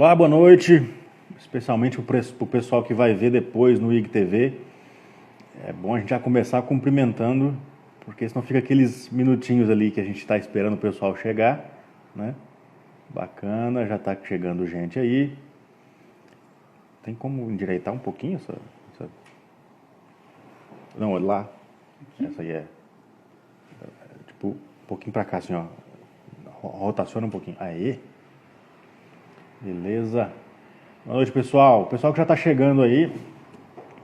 Olá, boa noite, especialmente para o pessoal que vai ver depois no IGTV. É bom a gente já começar cumprimentando, porque senão fica aqueles minutinhos ali que a gente está esperando o pessoal chegar, né? Bacana, já está chegando gente aí. Tem como endireitar um pouquinho essa... Não, olha lá. Essa aí é tipo um pouquinho para cá, assim, ó. Rotaciona um pouquinho. Aê! Beleza. Boa noite, pessoal. O pessoal que já está chegando aí.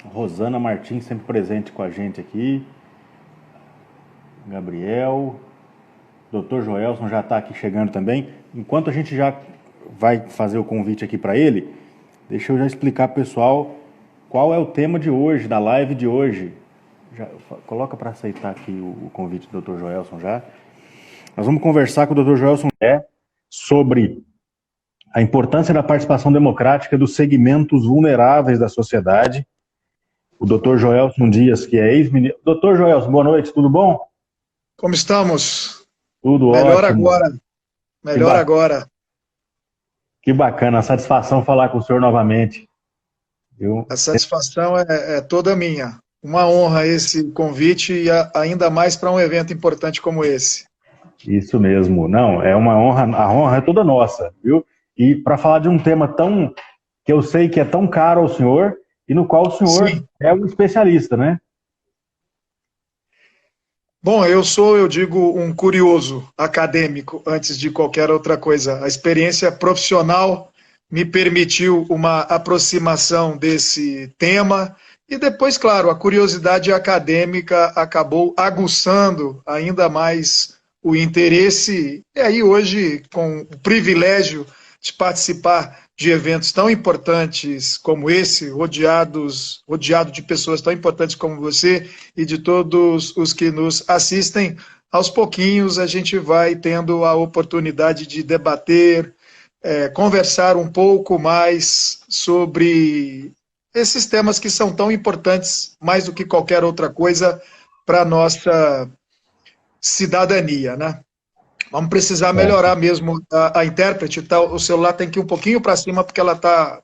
Rosana Martins, sempre presente com a gente aqui. Gabriel. Dr. Joelson já está aqui chegando também. Enquanto a gente já vai fazer o convite aqui para ele, deixa eu já explicar para o pessoal qual é o tema de hoje, da live de hoje. Já, coloca para aceitar aqui o convite do Dr. Joelson já. Nós vamos conversar com o Dr. Joelson sobre a importância da participação democrática dos segmentos vulneráveis da sociedade. O Dr. Joelson Dias, que é ex-ministro. Dr. Joelson, boa noite, tudo bom? Como estamos? Tudo Melhor ótimo. agora. Melhor agora. Que bacana, a satisfação falar com o senhor novamente. Viu? A satisfação é toda minha. Uma honra esse convite e ainda mais para um evento importante como esse. Isso mesmo. Não, é uma honra, a honra é toda nossa, viu? E para falar de um tema que eu sei que é tão caro ao senhor e no qual o senhor Sim. é um especialista, né? Bom, eu digo, um curioso acadêmico antes de qualquer outra coisa. A experiência profissional me permitiu uma aproximação desse tema e depois, claro, a curiosidade acadêmica acabou aguçando ainda mais o interesse. E aí hoje, com o privilégio de participar de eventos tão importantes como esse, rodeado de pessoas tão importantes como você e de todos os que nos assistem, aos pouquinhos a gente vai tendo a oportunidade de debater, conversar um pouco mais sobre esses temas que são tão importantes, mais do que qualquer outra coisa, para a nossa cidadania, né? Vamos precisar melhorar mesmo a intérprete, tá? O celular tem que ir um pouquinho para cima porque ela tá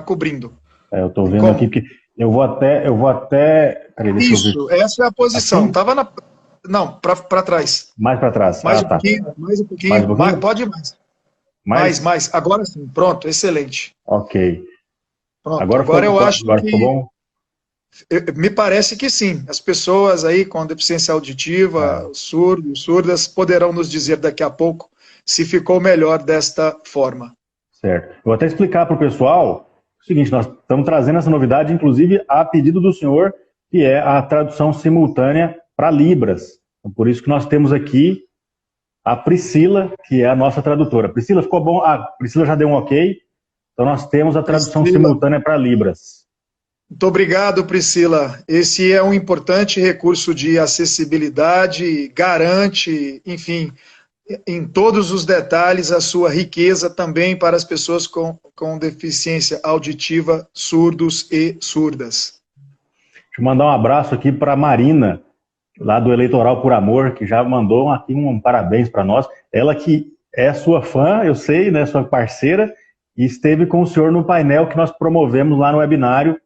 cobrindo. Eu estou vendo aqui que eu vou até. Peraí, deixa eu ver. Essa é a posição. Assim? Tava não, para trás. Mais para trás. Mais um tá. pouquinho, mais um pouquinho. Mais um pouquinho? Pode ir mais. Mais. Agora sim. Pronto, excelente. Ok. Pronto. Agora eu acho agora que ficou bom? me parece que sim. As pessoas aí com deficiência auditiva, surdos, surdas, poderão nos dizer daqui a pouco se ficou melhor desta forma. Certo. Eu vou até explicar para o pessoal o seguinte: nós estamos trazendo essa novidade, inclusive, a pedido do senhor, que é a tradução simultânea para Libras. Então, por isso que nós temos aqui a Priscila, que é a nossa tradutora. Priscila, ficou bom? A Priscila já deu um ok. Então nós temos a tradução simultânea para Libras. Muito obrigado, Priscila. Esse é um importante recurso de acessibilidade, garante, enfim, em todos os detalhes, a sua riqueza também para as pessoas com deficiência auditiva, surdos e surdas. Deixa eu mandar um abraço aqui para a Marina, lá do Eleitoral por Amor, que já mandou aqui um parabéns para nós. Ela que é sua fã, eu sei, né, sua parceira, e esteve com o senhor no painel que nós promovemos lá no webinário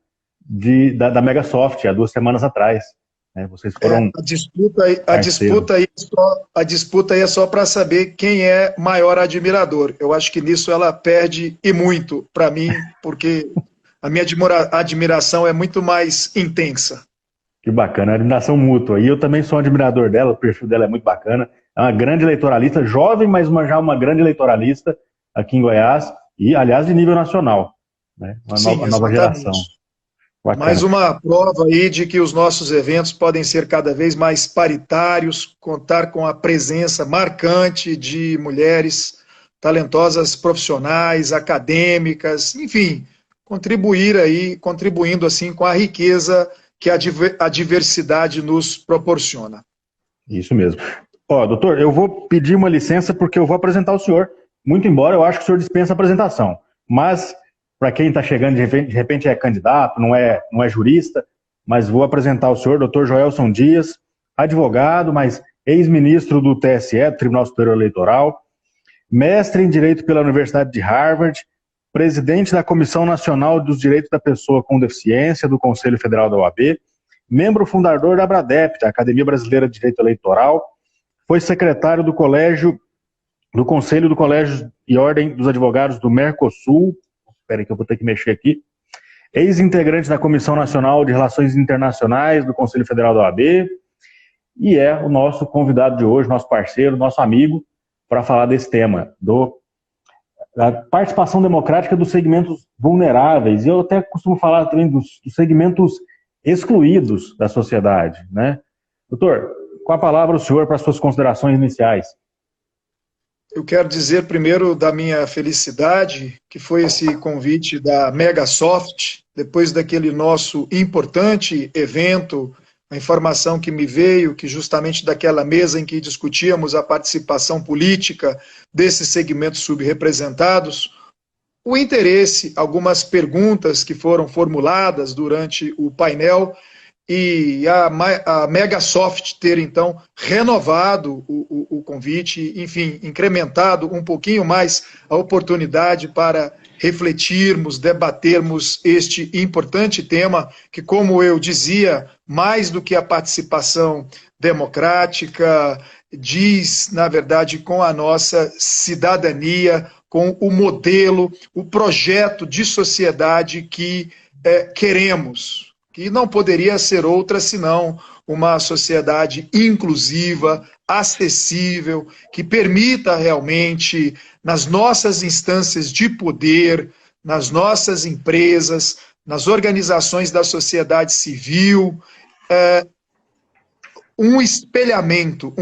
da Megasoft, há 2 semanas atrás. Vocês foram... A disputa aí é só para saber quem é maior admirador. Eu acho que nisso ela perde e muito para mim, porque a minha admiração é muito mais intensa. Que bacana, admiração mútua. E eu também sou um admirador dela, o perfil dela é muito bacana. É uma grande eleitoralista, jovem, mas já uma grande eleitoralista aqui em Goiás, e, aliás, de nível nacional. Né? Uma nova geração. Bacana. Mais uma prova aí de que os nossos eventos podem ser cada vez mais paritários, contar com a presença marcante de mulheres talentosas, profissionais, acadêmicas, enfim, contribuindo assim com a riqueza que a diversidade nos proporciona. Isso mesmo. Doutor, eu vou pedir uma licença porque eu vou apresentar o senhor, muito embora eu acho que o senhor dispensa a apresentação, mas... Para quem está chegando, de repente é candidato, não é jurista, mas vou apresentar o senhor, Dr. Joelson Dias, advogado, mas ex-ministro do TSE, do Tribunal Superior Eleitoral, mestre em Direito pela Universidade de Harvard, presidente da Comissão Nacional dos Direitos da Pessoa com Deficiência do Conselho Federal da OAB, membro fundador da ABRADEP, a Academia Brasileira de Direito Eleitoral, foi secretário do Conselho do Colégio e Ordem dos Advogados do Mercosul, espera que eu vou ter que mexer aqui, ex-integrante da Comissão Nacional de Relações Internacionais do Conselho Federal da OAB, e é o nosso convidado de hoje, nosso parceiro, nosso amigo, para falar desse tema, da participação democrática dos segmentos vulneráveis, e eu até costumo falar também dos segmentos excluídos da sociedade, né? Doutor, com a palavra o senhor para as suas considerações iniciais. Eu quero dizer primeiro da minha felicidade, que foi esse convite da Megasoft, depois daquele nosso importante evento, a informação que me veio, que justamente daquela mesa em que discutíamos a participação política desses segmentos subrepresentados, o interesse, algumas perguntas que foram formuladas durante o painel, e a Megasoft ter, então, renovado o convite, enfim, incrementado um pouquinho mais a oportunidade para refletirmos, debatermos este importante tema, que, como eu dizia, mais do que a participação democrática, diz, na verdade, com a nossa cidadania, com o modelo, o projeto de sociedade que queremos, que não poderia ser outra senão uma sociedade inclusiva, acessível, que permita realmente, nas nossas instâncias de poder, nas nossas empresas, nas organizações da sociedade civil, um espelhamento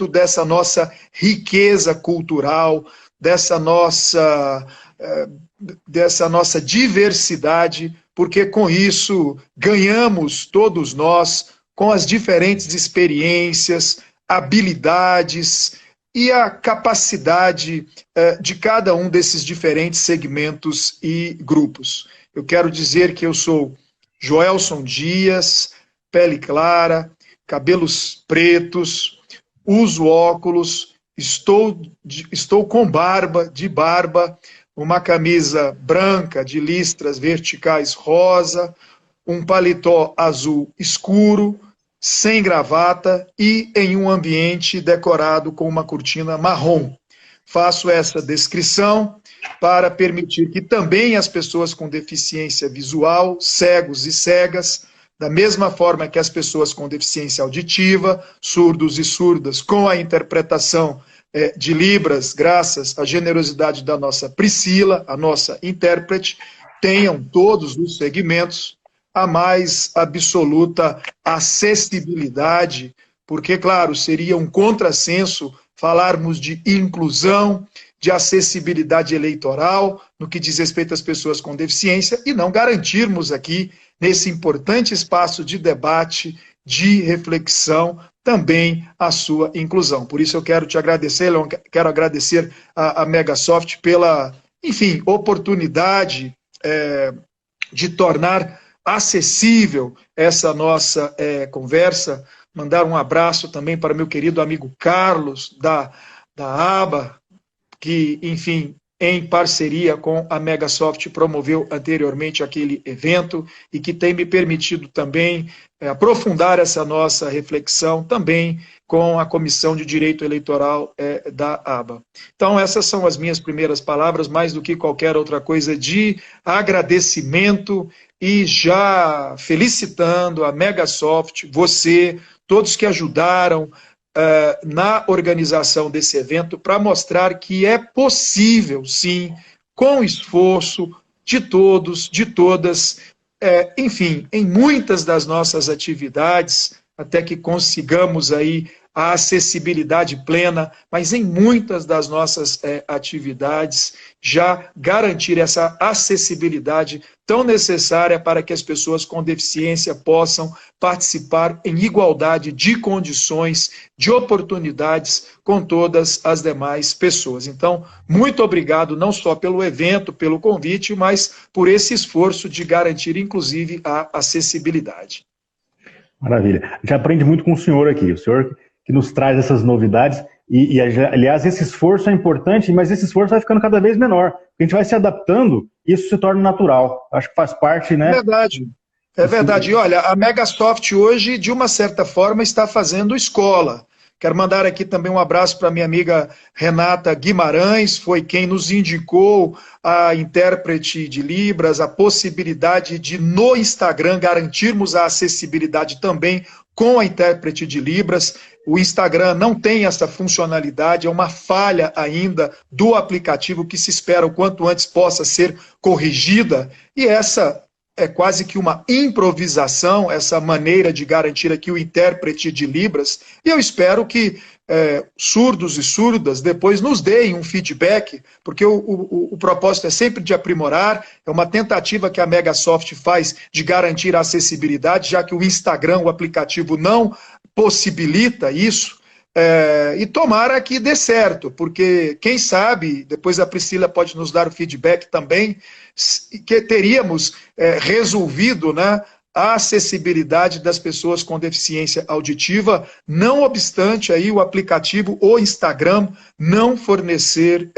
dessa nossa riqueza cultural, dessa nossa diversidade, porque com isso ganhamos todos nós com as diferentes experiências, habilidades e a capacidade de cada um desses diferentes segmentos e grupos. Eu quero dizer que eu sou Joelson Dias, pele clara, cabelos pretos, uso óculos, estou com barba, uma camisa branca de listras verticais rosa, um paletó azul escuro, sem gravata e em um ambiente decorado com uma cortina marrom. Faço essa descrição para permitir que também as pessoas com deficiência visual, cegos e cegas, da mesma forma que as pessoas com deficiência auditiva, surdos e surdas, com a interpretação de Libras, graças à generosidade da nossa Priscila, a nossa intérprete, tenham todos os segmentos a mais absoluta acessibilidade, porque, claro, seria um contrassenso falarmos de inclusão, de acessibilidade eleitoral, no que diz respeito às pessoas com deficiência, e não garantirmos aqui, nesse importante espaço de debate, de reflexão, também a sua inclusão. Por isso eu quero te agradecer, Leon, quero agradecer a Megasoft pela, enfim, oportunidade de tornar acessível essa nossa conversa, mandar um abraço também para meu querido amigo Carlos, da ABA, que, enfim, em parceria com a Megasoft, promoveu anteriormente aquele evento e que tem me permitido também aprofundar essa nossa reflexão também com a Comissão de Direito Eleitoral da ABA. Então, essas são as minhas primeiras palavras, mais do que qualquer outra coisa, de agradecimento e já felicitando a Megasoft, você, todos que ajudaram na organização desse evento, para mostrar que é possível, sim, com esforço de todos, de todas, enfim, em muitas das nossas atividades, até que consigamos aí a acessibilidade plena, mas em muitas das nossas atividades, já garantir essa acessibilidade tão necessária para que as pessoas com deficiência possam participar em igualdade de condições, de oportunidades com todas as demais pessoas. Então, muito obrigado não só pelo evento, pelo convite, mas por esse esforço de garantir, inclusive, a acessibilidade. Maravilha. A gente aprende muito com o senhor aqui, o senhor que nos traz essas novidades. Aliás, esse esforço é importante, mas esse esforço vai ficando cada vez menor. A gente vai se adaptando, isso se torna natural. Acho que faz parte, né? É verdade. É verdade. E olha, a Megasoft hoje, de uma certa forma, está fazendo escola. Quero mandar aqui também um abraço para minha amiga Renata Guimarães, foi quem nos indicou a intérprete de Libras, a possibilidade de, no Instagram, garantirmos a acessibilidade também com a intérprete de Libras. O Instagram não tem essa funcionalidade, é uma falha ainda do aplicativo que se espera o quanto antes possa ser corrigida, e essa é quase que uma improvisação, essa maneira de garantir aqui o intérprete de Libras, e eu espero que surdos e surdas depois nos deem um feedback, porque o propósito é sempre de aprimorar, é uma tentativa que a Megasoft faz de garantir a acessibilidade, já que o Instagram, o aplicativo, não possibilita isso. E tomara que dê certo, porque quem sabe, depois a Priscila pode nos dar o feedback também, que teríamos resolvido, né, a acessibilidade das pessoas com deficiência auditiva, não obstante aí o aplicativo, o Instagram, não fornecer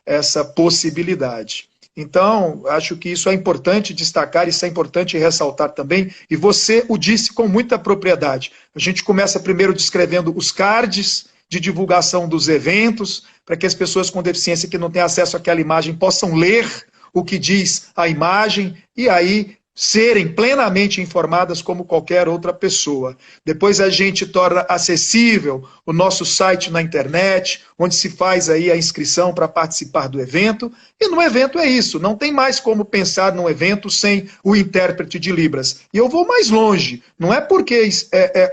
essa possibilidade. Então, acho que isso é importante destacar, isso é importante ressaltar também, e você o disse com muita propriedade. A gente começa primeiro descrevendo os cards de divulgação dos eventos, para que as pessoas com deficiência que não têm acesso àquela imagem possam ler o que diz a imagem, e aí serem plenamente informadas como qualquer outra pessoa. Depois a gente torna acessível o nosso site na internet, onde se faz aí a inscrição para participar do evento, e no evento é isso, não tem mais como pensar num evento sem o intérprete de Libras. E eu vou mais longe, não é porque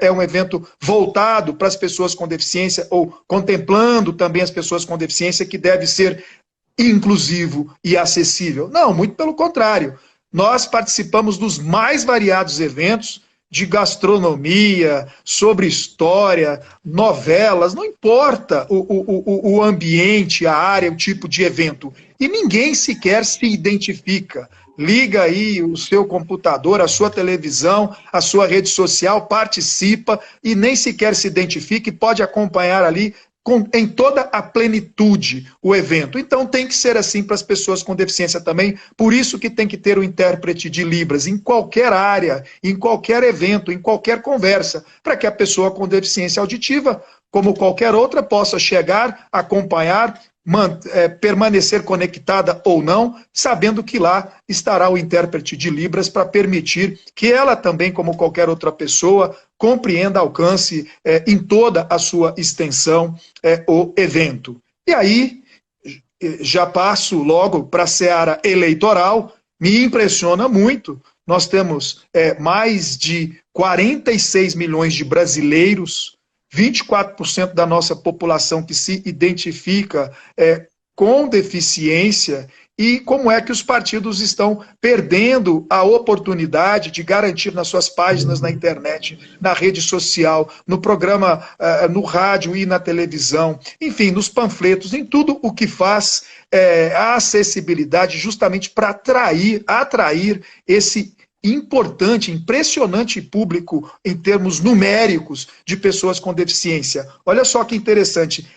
é um evento voltado para as pessoas com deficiência, ou contemplando também as pessoas com deficiência, que deve ser inclusivo e acessível. Não, muito pelo contrário. Nós participamos dos mais variados eventos de gastronomia, sobre história, novelas, não importa o ambiente, a área, o tipo de evento. E ninguém sequer se identifica. Liga aí o seu computador, a sua televisão, a sua rede social, participa e nem sequer se identifica e pode acompanhar ali em toda a plenitude o evento. Então tem que ser assim para as pessoas com deficiência também, por isso que tem que ter o intérprete de Libras em qualquer área, em qualquer evento, em qualquer conversa, para que a pessoa com deficiência auditiva, como qualquer outra, possa chegar, acompanhar, permanecer conectada ou não, sabendo que lá estará o intérprete de Libras para permitir que ela também, como qualquer outra pessoa, compreenda, alcance em toda a sua extensão o evento. E aí, já passo logo para a seara eleitoral, me impressiona muito, nós temos mais de 46 milhões de brasileiros, 24% da nossa população que se identifica com deficiência, e como é que os partidos estão perdendo a oportunidade de garantir nas suas páginas na internet, na rede social, no programa, no rádio e na televisão, enfim, nos panfletos, em tudo o que faz a acessibilidade justamente para atrair esse importante, impressionante público em termos numéricos de pessoas com deficiência. Olha só que interessante,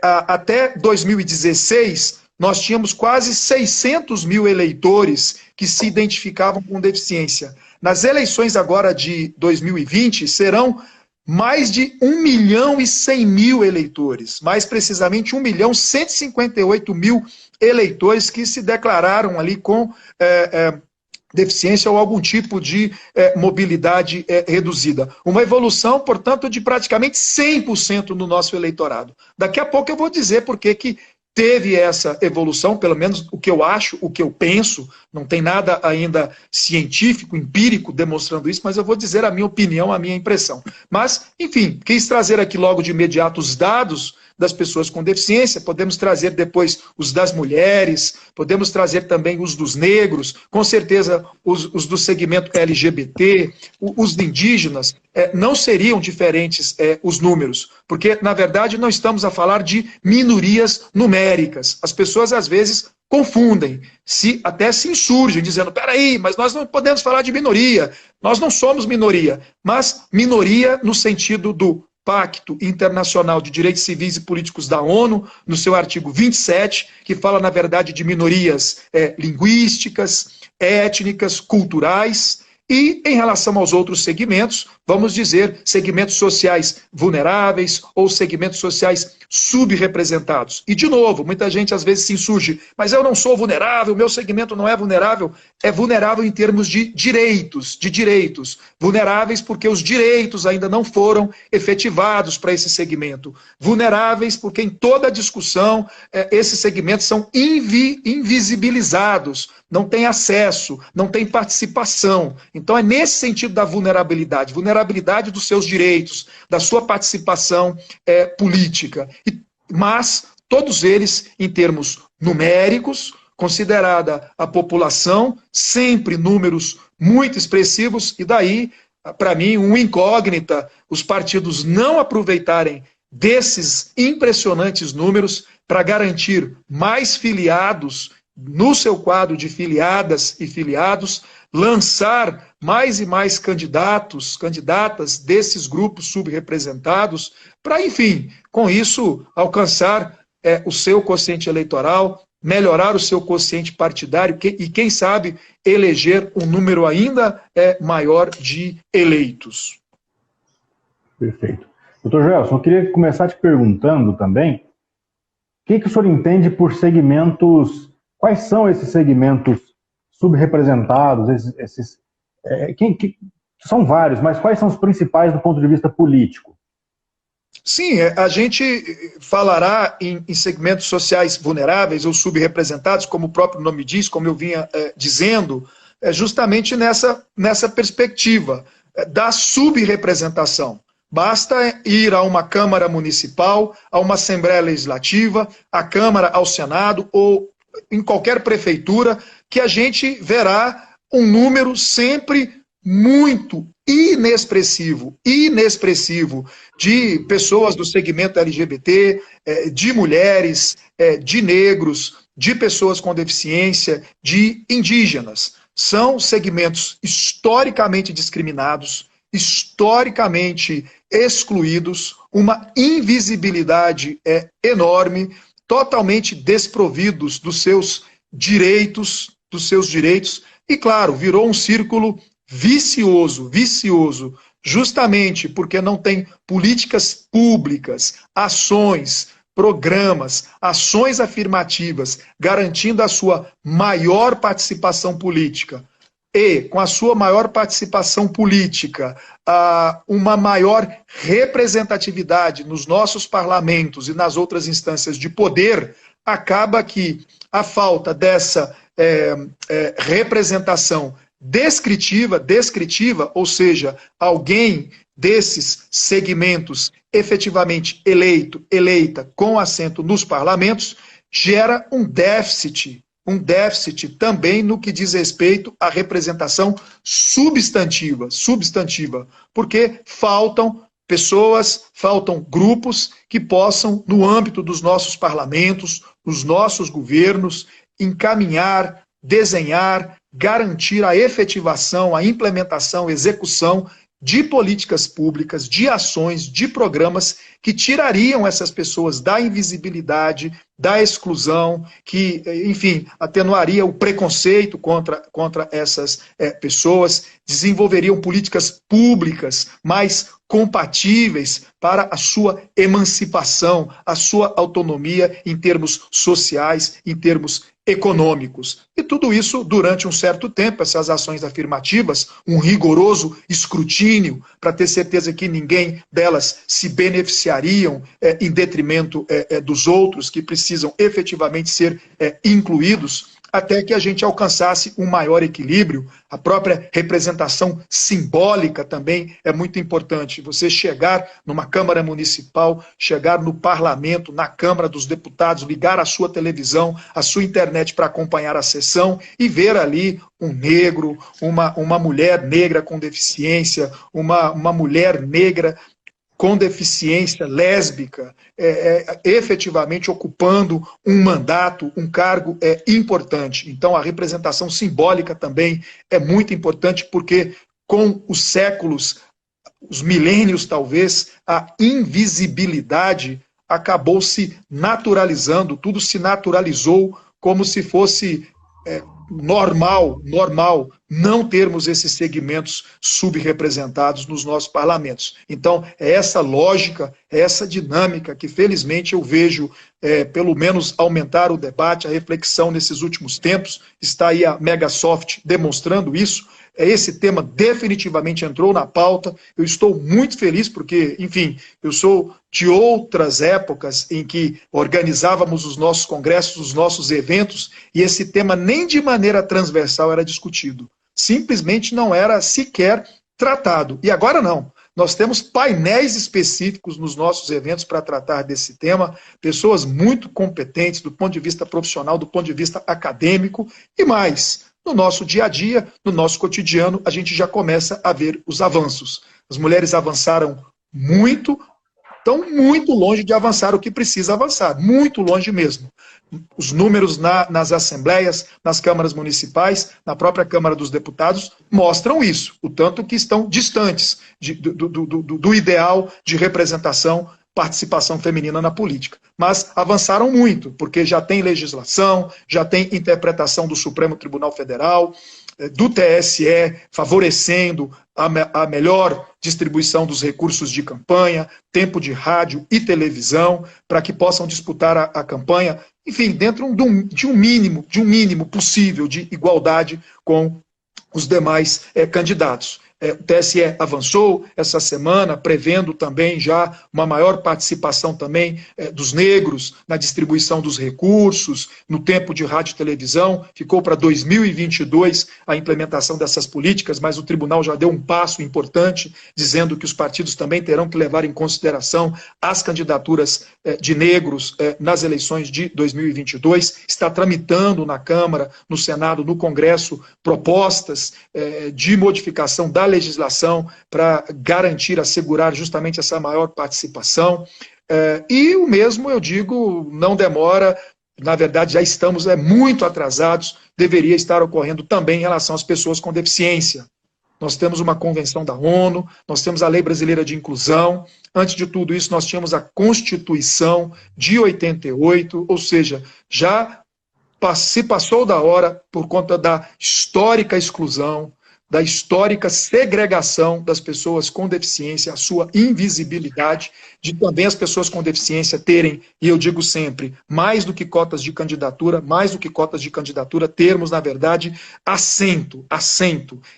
até 2016, nós tínhamos quase 600 mil eleitores que se identificavam com deficiência. Nas eleições agora de 2020, serão mais de 1.100.000 eleitores, mais precisamente 1.158.000 eleitores que se declararam ali com deficiência ou algum tipo de mobilidade reduzida. Uma evolução, portanto, de praticamente 100% no nosso eleitorado. Daqui a pouco eu vou dizer por que teve essa evolução, pelo menos o que eu acho, o que eu penso, não tem nada ainda científico, empírico demonstrando isso, mas eu vou dizer a minha opinião, a minha impressão. Mas, enfim, quis trazer aqui logo de imediato os dados das pessoas com deficiência, podemos trazer depois os das mulheres, podemos trazer também os dos negros, com certeza os do segmento LGBT, os indígenas, não seriam diferentes os números, porque, na verdade, não estamos a falar de minorias numéricas. As pessoas, às vezes, confundem, até se insurgem, dizendo, peraí, mas nós não podemos falar de minoria, nós não somos minoria, mas minoria no sentido do Pacto Internacional de Direitos Civis e Políticos da ONU, no seu artigo 27, que fala, na verdade, de minorias linguísticas, étnicas, culturais, e em relação aos outros segmentos, vamos dizer segmentos sociais vulneráveis ou segmentos sociais subrepresentados. E, de novo, muita gente às vezes se insurge, mas eu não sou vulnerável, meu segmento não é vulnerável. É vulnerável em termos de direitos, vulneráveis porque os direitos ainda não foram efetivados para esse segmento. Vulneráveis porque em toda a discussão esses segmentos são invisibilizados, não têm acesso, não têm participação. Então é nesse sentido da vulnerabilidade dos seus direitos, da sua participação política. Mas todos eles, em termos numéricos, considerada a população, sempre números muito expressivos, e daí, para mim, uma incógnita, os partidos não aproveitarem desses impressionantes números para garantir mais filiados no seu quadro de filiadas e filiados, lançar mais e mais candidatas desses grupos subrepresentados, para, enfim, com isso, alcançar o seu quociente eleitoral, melhorar o seu quociente partidário e, quem sabe, eleger um número ainda maior de eleitos. Perfeito. Doutor Joelson, eu queria começar te perguntando também, o que o senhor entende por segmentos, quais são esses segmentos subrepresentados, são vários, mas quais são os principais do ponto de vista político? Sim, a gente falará em segmentos sociais vulneráveis ou subrepresentados, como o próprio nome diz, como eu vinha dizendo, justamente nessa perspectiva da subrepresentação. Basta ir a uma Câmara Municipal, a uma Assembleia Legislativa, à Câmara, ao Senado, ou em qualquer prefeitura, que a gente verá um número sempre muito inexpressivo de pessoas do segmento LGBT, de mulheres, de negros, de pessoas com deficiência, de indígenas. São segmentos historicamente discriminados, historicamente excluídos, uma invisibilidade enorme, totalmente desprovidos dos seus direitos, e, claro, virou um círculo vicioso, justamente porque não tem políticas públicas, ações, programas, ações afirmativas, garantindo a sua maior participação política. E, com a sua maior participação política, uma maior representatividade nos nossos parlamentos e nas outras instâncias de poder, acaba que a falta dessa representação descritiva, ou seja, alguém desses segmentos efetivamente eleita com assento nos parlamentos, gera um déficit também no que diz respeito à representação substantiva, porque faltam pessoas, faltam grupos que possam, no âmbito dos nossos parlamentos, dos nossos governos, encaminhar, desenhar, garantir a efetivação, a implementação, execução de políticas públicas, de ações, de programas que tirariam essas pessoas da invisibilidade, da exclusão, que, enfim, atenuaria o preconceito contra essas pessoas, desenvolveriam políticas públicas mais compatíveis para a sua emancipação, a sua autonomia em termos sociais, em termos econômicos. E tudo isso durante um certo tempo, essas ações afirmativas, um rigoroso escrutínio para ter certeza que ninguém delas se beneficiariam em detrimento dos outros que precisam efetivamente ser incluídos, até que a gente alcançasse um maior equilíbrio. A própria representação simbólica também é muito importante. Você chegar numa Câmara Municipal, chegar no Parlamento, na Câmara dos Deputados, ligar a sua televisão, a sua internet para acompanhar a sessão e ver ali um negro, uma mulher negra com deficiência, uma mulher negra com deficiência, lésbica, efetivamente ocupando um mandato, um cargo importante. Então, a representação simbólica também é muito importante, porque com os séculos, os milênios talvez, a invisibilidade acabou se naturalizando, tudo se naturalizou como se fosse normal não termos esses segmentos subrepresentados nos nossos parlamentos. Então, é essa lógica, é essa dinâmica que, felizmente, eu vejo, pelo menos, aumentar o debate, a reflexão nesses últimos tempos. Está aí a Megasoft demonstrando isso. Esse tema definitivamente entrou na pauta. Eu estou muito feliz porque, enfim, eu sou de outras épocas em que organizávamos os nossos congressos, os nossos eventos, e esse tema nem de maneira transversal era discutido. Simplesmente não era sequer tratado. E agora não. Nós temos painéis específicos nos nossos eventos para tratar desse tema, pessoas muito competentes do ponto de vista profissional, do ponto de vista acadêmico e mais. No nosso dia a dia, no nosso cotidiano, a gente já começa a ver os avanços. As mulheres avançaram muito, estão muito longe de avançar o que precisa avançar, muito longe mesmo. Os números nas assembleias, nas câmaras municipais, na própria Câmara dos Deputados, mostram isso, o tanto que estão distantes do ideal de representação, participação feminina na política. Mas avançaram muito, porque já tem legislação, já tem interpretação do Supremo Tribunal Federal, do TSE, favorecendo a melhor distribuição dos recursos de campanha, tempo de rádio e televisão, para que possam disputar a campanha, enfim, dentro de um mínimo possível de igualdade com os demais candidatos. O TSE avançou essa semana, prevendo também já uma maior participação também dos negros na distribuição dos recursos, no tempo de rádio e televisão. Ficou para 2022 a implementação dessas políticas, mas o tribunal já deu um passo importante, dizendo que os partidos também terão que levar em consideração as candidaturas de negros nas eleições de 2022. Está tramitando na Câmara, no Senado, no Congresso, propostas de modificação da legislação para garantir, assegurar justamente essa maior participação. E o mesmo, eu digo, não demora, na verdade já estamos muito atrasados, deveria estar ocorrendo também em relação às pessoas com deficiência. Nós temos uma convenção da ONU, nós temos a Lei Brasileira de Inclusão, antes de tudo isso nós tínhamos a Constituição de 88, ou seja, já se passou da hora por conta da histórica exclusão, da histórica segregação das pessoas com deficiência, a sua invisibilidade, de também as pessoas com deficiência terem, e eu digo sempre, mais do que cotas de candidatura, termos, na verdade, assento.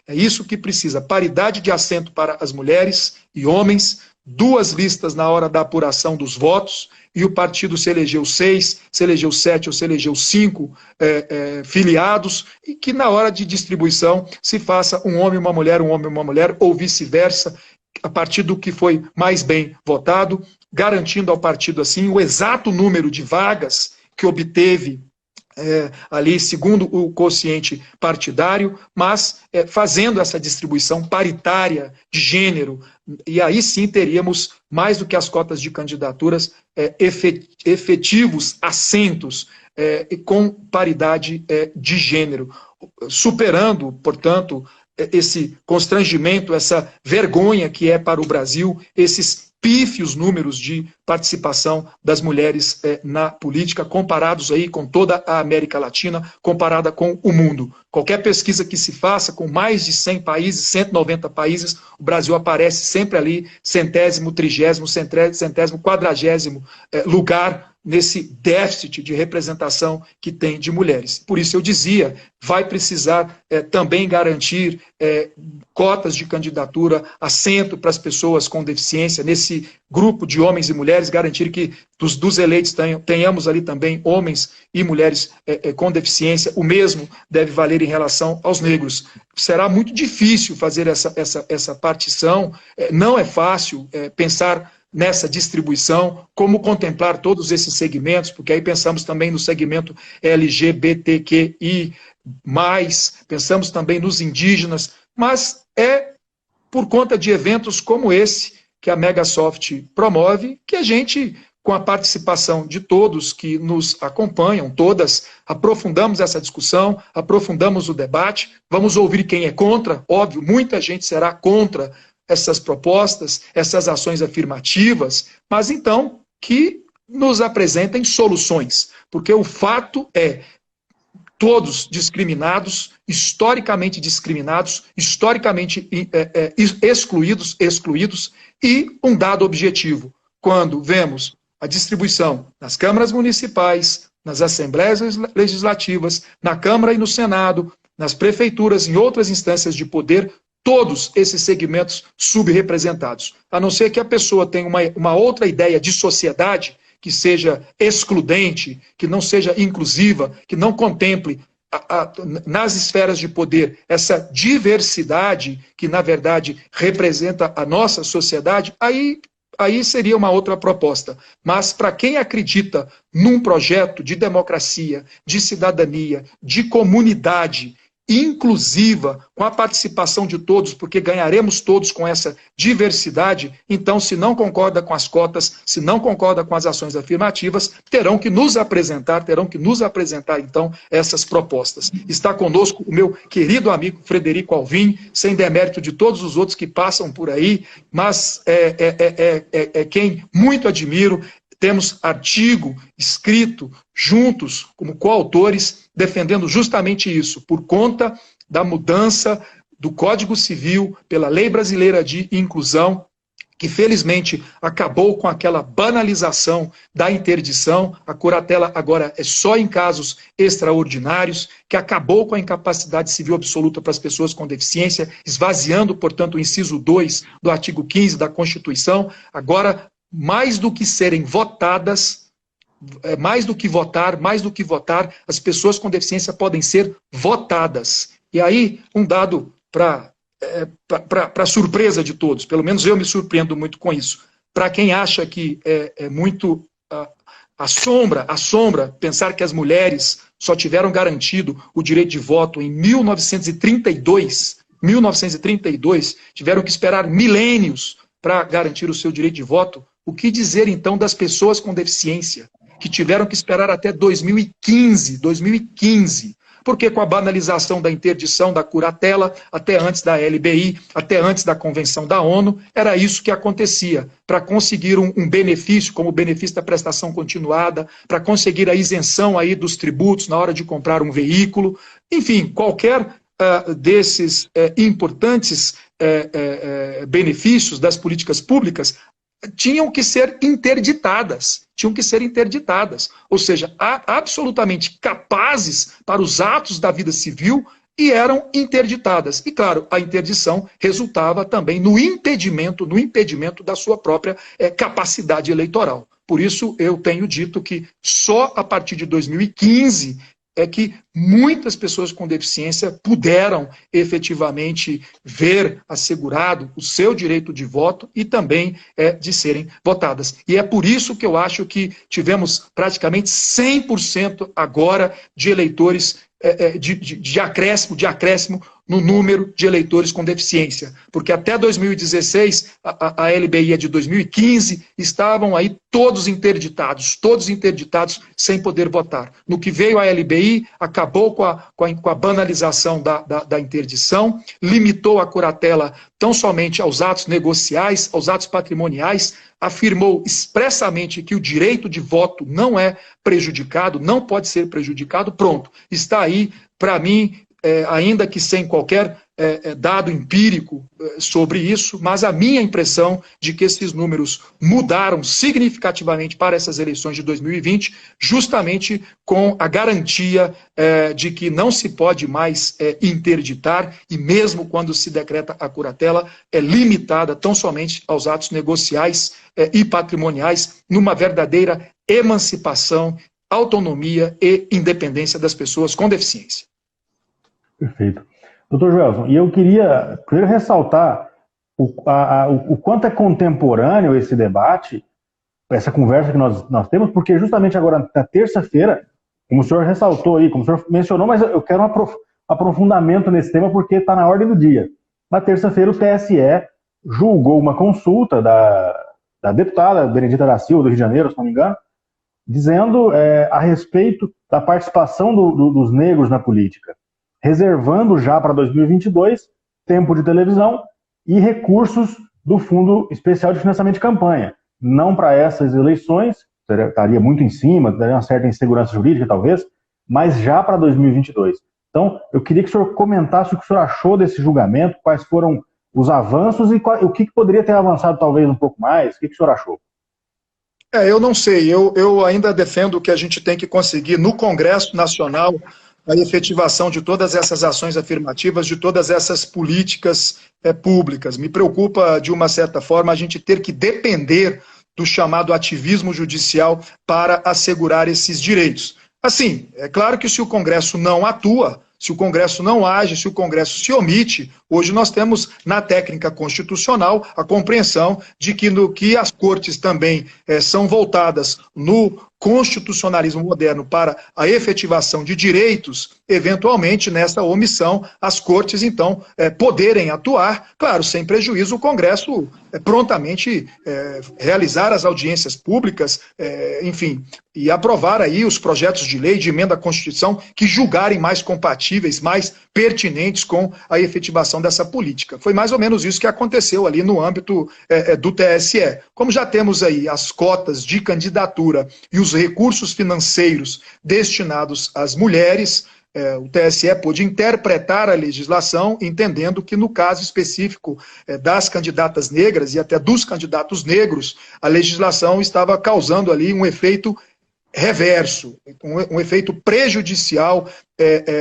É isso que precisa, paridade de assento para as mulheres e homens, 2 listas na hora da apuração dos votos, e o partido se elegeu 6, se elegeu 7 ou se elegeu 5 filiados, e que na hora de distribuição se faça um homem e uma mulher, ou vice-versa, a partir do que foi mais bem votado, garantindo ao partido assim o exato número de vagas que obteve ali segundo o quociente partidário, mas fazendo essa distribuição paritária de gênero, e aí sim teríamos, mais do que as cotas de candidaturas, efetivos assentos com paridade de gênero, superando, portanto, esse constrangimento, essa vergonha que é para o Brasil, esses pífios números de participação das mulheres na política, comparados aí com toda a América Latina, comparada com o mundo. Qualquer pesquisa que se faça com mais de 100 países, 190 países, o Brasil aparece sempre ali, centésimo, quadragésimo lugar nesse déficit de representação que tem de mulheres. Por isso eu dizia, vai precisar também garantir cotas de candidatura, assento para as pessoas com deficiência, nesse grupo de homens e mulheres, garantir que dos eleitos tenhamos ali também homens e mulheres com deficiência. O mesmo deve valer em relação aos negros. Será muito difícil fazer essa partição, não é fácil pensar nessa distribuição, como contemplar todos esses segmentos, porque aí pensamos também no segmento LGBTQI+, pensamos também nos indígenas, mas é por conta de eventos como esse que a Megasoft promove, que a gente, com a participação de todos que nos acompanham, todas, aprofundamos essa discussão, aprofundamos o debate, vamos ouvir quem é contra, óbvio, muita gente será contra essas propostas, essas ações afirmativas, mas então que nos apresentem soluções, porque o fato é todos discriminados, historicamente excluídos, e um dado objetivo, quando vemos a distribuição nas câmaras municipais, nas assembleias legislativas, na Câmara e no Senado, nas prefeituras e outras instâncias de poder, todos esses segmentos subrepresentados. A não ser que a pessoa tenha uma outra ideia de sociedade, que seja excludente, que não seja inclusiva, que não contemple nas esferas de poder essa diversidade que, na verdade, representa a nossa sociedade, aí seria uma outra proposta. Mas para quem acredita num projeto de democracia, de cidadania, de comunidade inclusiva, com a participação de todos, porque ganharemos todos com essa diversidade, então, se não concorda com as cotas, se não concorda com as ações afirmativas, terão que nos apresentar, então, essas propostas. Está conosco o meu querido amigo Frederico Alvim, sem demérito de todos os outros que passam por aí, mas é quem muito admiro. Temos artigo escrito juntos, como coautores, defendendo justamente isso, por conta da mudança do Código Civil pela Lei Brasileira de Inclusão, que felizmente acabou com aquela banalização da interdição. A curatela agora é só em casos extraordinários, que acabou com a incapacidade civil absoluta para as pessoas com deficiência, esvaziando, portanto, o inciso 2 do artigo 15 da Constituição. Agora, mais do que serem votadas, mais do que votar, as pessoas com deficiência podem ser votadas. E aí, um dado para surpresa de todos, pelo menos eu me surpreendo muito com isso. Para quem acha que é muito assombra pensar que as mulheres só tiveram garantido o direito de voto em 1932, tiveram que esperar milênios para garantir o seu direito de voto. O que dizer, então, das pessoas com deficiência, que tiveram que esperar até 2015, porque com a banalização da interdição da curatela, até antes da LBI, até antes da Convenção da ONU, era isso que acontecia. Para conseguir um benefício, como o benefício da prestação continuada, para conseguir a isenção aí dos tributos na hora de comprar um veículo, enfim, qualquer desses importantes benefícios das políticas públicas, tinham que ser interditadas, ou seja, absolutamente capazes para os atos da vida civil e eram interditadas. E claro, a interdição resultava também no impedimento da sua própria capacidade eleitoral. Por isso eu tenho dito que só a partir de 2015 é que muitas pessoas com deficiência puderam efetivamente ver assegurado o seu direito de voto e também de serem votadas. E é por isso que eu acho que tivemos praticamente 100% agora de eleitores, de acréscimo no número de eleitores com deficiência. Porque até 2016, a LBI é de 2015, estavam aí todos interditados sem poder votar. No que veio a LBI, acabou com a banalização da interdição, limitou a curatela tão somente aos atos negociais, aos atos patrimoniais, afirmou expressamente que o direito de voto não é prejudicado, não pode ser prejudicado, pronto. Está aí, para mim, ainda que sem qualquer dado empírico sobre isso, mas a minha impressão de que esses números mudaram significativamente para essas eleições de 2020, justamente com a garantia de que não se pode mais interditar, e mesmo quando se decreta a curatela, é limitada tão somente aos atos negociais e patrimoniais, numa verdadeira emancipação, autonomia e independência das pessoas com deficiência. Perfeito. Doutor Joelson, e eu queria primeiro ressaltar o quanto é contemporâneo esse debate, essa conversa que nós temos, porque justamente agora, na terça-feira, como o senhor ressaltou aí, como o senhor mencionou, mas eu quero um aprofundamento nesse tema porque está na ordem do dia. Na terça-feira, o TSE julgou uma consulta da deputada Benedita da Silva, do Rio de Janeiro, se não me engano, dizendo a respeito da participação dos negros na política, reservando já para 2022 tempo de televisão e recursos do Fundo Especial de Financiamento de Campanha. Não para essas eleições, estaria muito em cima, daria uma certa insegurança jurídica, talvez, mas já para 2022. Então, eu queria que o senhor comentasse o que o senhor achou desse julgamento, quais foram os avanços e o que poderia ter avançado talvez um pouco mais. O que o senhor achou? Eu não sei, eu ainda defendo que a gente tem que conseguir no Congresso Nacional a efetivação de todas essas ações afirmativas, de todas essas políticas públicas. Me preocupa, de uma certa forma, a gente ter que depender do chamado ativismo judicial para assegurar esses direitos. Assim, é claro que se o Congresso não atua, se o Congresso não age, se o Congresso se omite, hoje nós temos na técnica constitucional a compreensão de que no que as cortes também são voltadas no constitucionalismo moderno para a efetivação de direitos, eventualmente nessa omissão as cortes então poderem atuar, claro, sem prejuízo o Congresso prontamente realizar as audiências públicas, enfim, e aprovar aí os projetos de lei de emenda à Constituição que julgarem mais compatíveis, mais pertinentes com a efetivação dessa política. Foi mais ou menos isso que aconteceu ali no âmbito do TSE. Como já temos aí as cotas de candidatura e os recursos financeiros destinados às mulheres, o TSE pôde interpretar a legislação, entendendo que no caso específico das candidatas negras e até dos candidatos negros, a legislação estava causando ali um efeito reverso, um efeito prejudicial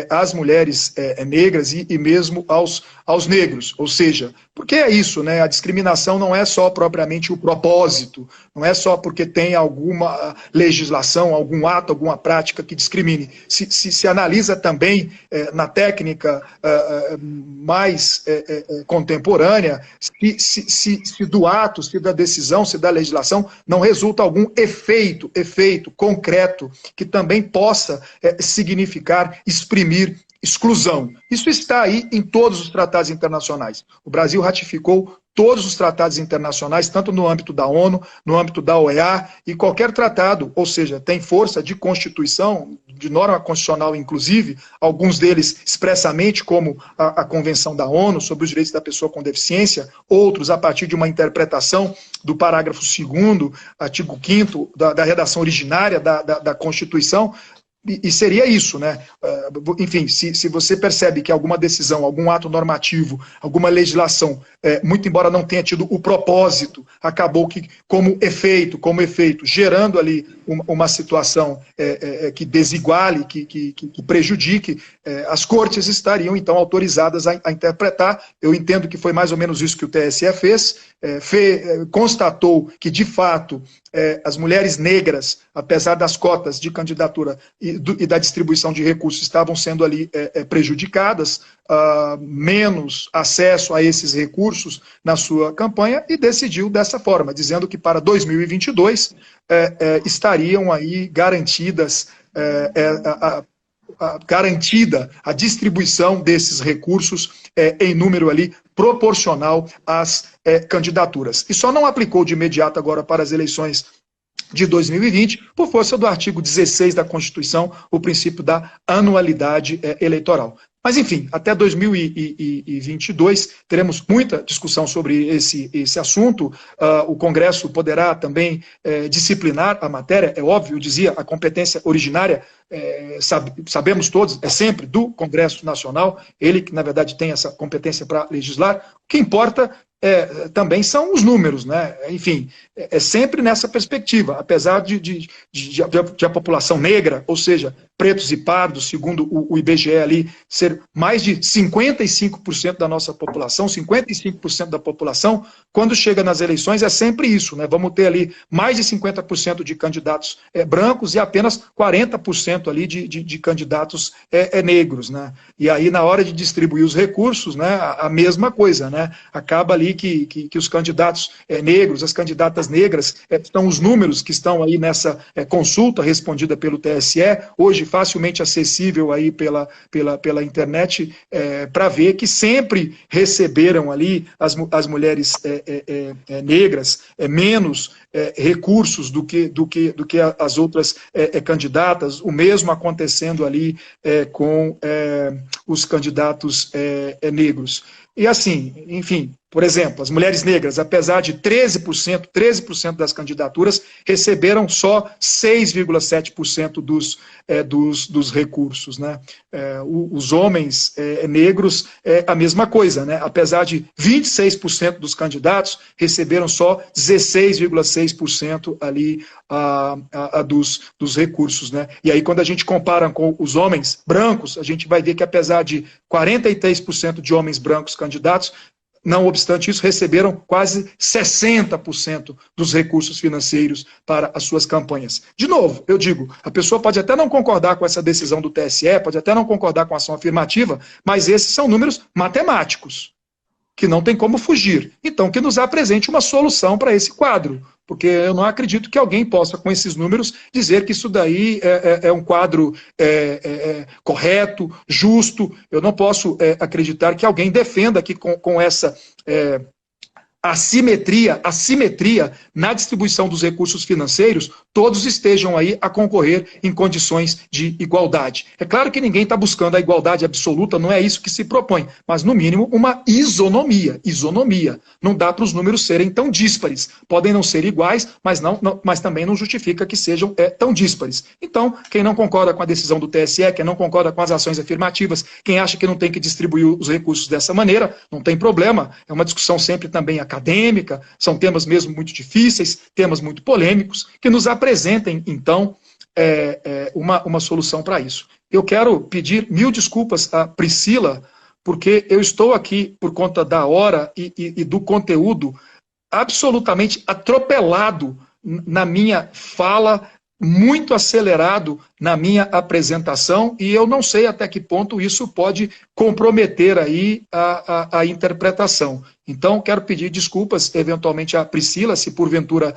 às mulheres negras e mesmo aos negros. Ou seja, porque é isso, né? A discriminação não é só propriamente o propósito, não é só porque tem alguma legislação, algum ato, alguma prática que discrimine. Se analisa também na técnica mais contemporânea, se do ato, se da decisão, se da legislação, não resulta algum efeito concreto que também possa significar exprimir exclusão. Isso está aí em todos os tratados internacionais. O Brasil ratificou todos os tratados internacionais, tanto no âmbito da ONU, no âmbito da OEA, e qualquer tratado, ou seja, tem força de Constituição, de norma constitucional inclusive, alguns deles expressamente, como a Convenção da ONU sobre os direitos da pessoa com deficiência, outros a partir de uma interpretação do parágrafo 2º, artigo 5º da redação originária da Constituição. E seria isso, né? Enfim, se você percebe que alguma decisão, algum ato normativo, alguma legislação, muito embora não tenha tido o propósito, acabou que, como efeito, gerando ali uma situação que desiguale, que prejudique, as cortes estariam, então, autorizadas a interpretar. Eu entendo que foi mais ou menos isso que o TSE fez, constatou que, de fato, as mulheres negras, apesar das cotas de candidatura e da distribuição de recursos, estavam sendo ali prejudicadas, menos acesso a esses recursos na sua campanha, e decidiu dessa forma, dizendo que para 2022 estariam aí garantidas garantida a distribuição desses recursos em número ali proporcional às candidaturas. E só não aplicou de imediato agora para as eleições de 2020, por força do artigo 16 da Constituição, o princípio da anualidade eleitoral. Mas, enfim, até 2022 teremos muita discussão sobre esse assunto. O Congresso poderá também disciplinar a matéria, é óbvio, eu dizia, a competência originária, sabemos todos, é sempre do Congresso Nacional, ele que, na verdade, tem essa competência para legislar. O que importa também são os números, né? Enfim, é sempre nessa perspectiva, apesar de a população negra, ou seja, pretos e pardos, segundo o IBGE ali, ser mais de 55% da nossa população, 55% da população, quando chega nas eleições é sempre isso, né? Vamos ter ali mais de 50% de candidatos brancos e apenas 40% ali de candidatos negros, né? E aí, na hora de distribuir os recursos, né, a mesma coisa, né? Acaba ali que os candidatos negros, as candidatas negras, são os números que estão aí nessa consulta respondida pelo TSE, hoje facilmente acessível aí pela internet, para ver que sempre receberam ali as mulheres negras menos recursos do que as outras candidatas, o mesmo acontecendo ali com os candidatos negros. E assim, enfim, Por exemplo, as mulheres negras, apesar de 13% das candidaturas, receberam só 6,7% dos recursos, né? Os homens negros, a mesma coisa, né? Apesar de 26% dos candidatos, receberam só 16,6% ali dos recursos, né? E aí, quando a gente compara com os homens brancos, a gente vai ver que apesar de 43% de homens brancos candidatos, não obstante isso, receberam quase 60% dos recursos financeiros para as suas campanhas. De novo, eu digo, a pessoa pode até não concordar com essa decisão do TSE, pode até não concordar com a ação afirmativa, mas esses são números matemáticos, que não tem como fugir. Então, que nos apresente uma solução para esse quadro, porque eu não acredito que alguém possa, com esses números, dizer que isso daí é um quadro correto, justo. Eu não posso acreditar que alguém defenda que com essa assimetria na distribuição dos recursos financeiros, todos estejam aí a concorrer em condições de igualdade. É claro que ninguém está buscando a igualdade absoluta, não é isso que se propõe, mas no mínimo uma isonomia. Não dá para os números serem tão díspares. Podem não ser iguais, mas também não justifica que sejam tão díspares. Então, quem não concorda com a decisão do TSE, quem não concorda com as ações afirmativas, quem acha que não tem que distribuir os recursos dessa maneira, não tem problema. É uma discussão sempre também acadêmica, são temas mesmo muito difíceis, temas muito polêmicos, que nos apresentem, então, uma solução para isso. Eu quero pedir 1000 desculpas a Priscila, porque eu estou aqui, por conta da hora e do conteúdo, absolutamente atropelado na minha fala, muito acelerado na minha apresentação, e eu não sei até que ponto isso pode comprometer aí a interpretação. Então, quero pedir desculpas, eventualmente, à Priscila, se porventura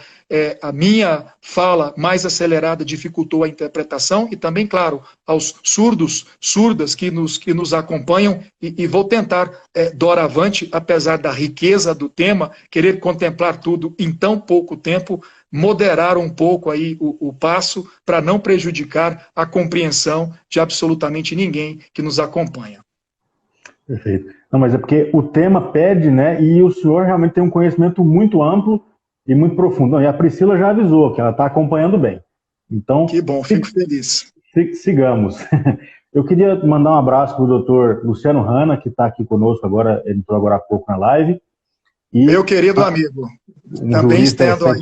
a minha fala mais acelerada dificultou a interpretação, e também, claro, aos surdos, surdas que nos acompanham, e vou tentar, doravante, apesar da riqueza do tema, querer contemplar tudo em tão pouco tempo, moderar um pouco aí o passo para não prejudicar a compreensão de absolutamente ninguém que nos acompanha. Perfeito. Não, mas é porque o tema pede, né? E o senhor realmente tem um conhecimento muito amplo e muito profundo. E a Priscila já avisou que ela está acompanhando bem. Então, que bom, fico feliz. Sigamos. Eu queria mandar um abraço para o doutor Luciano Hanna, que está aqui conosco agora, ele entrou agora há pouco na live. Meu querido amigo, também estendo aí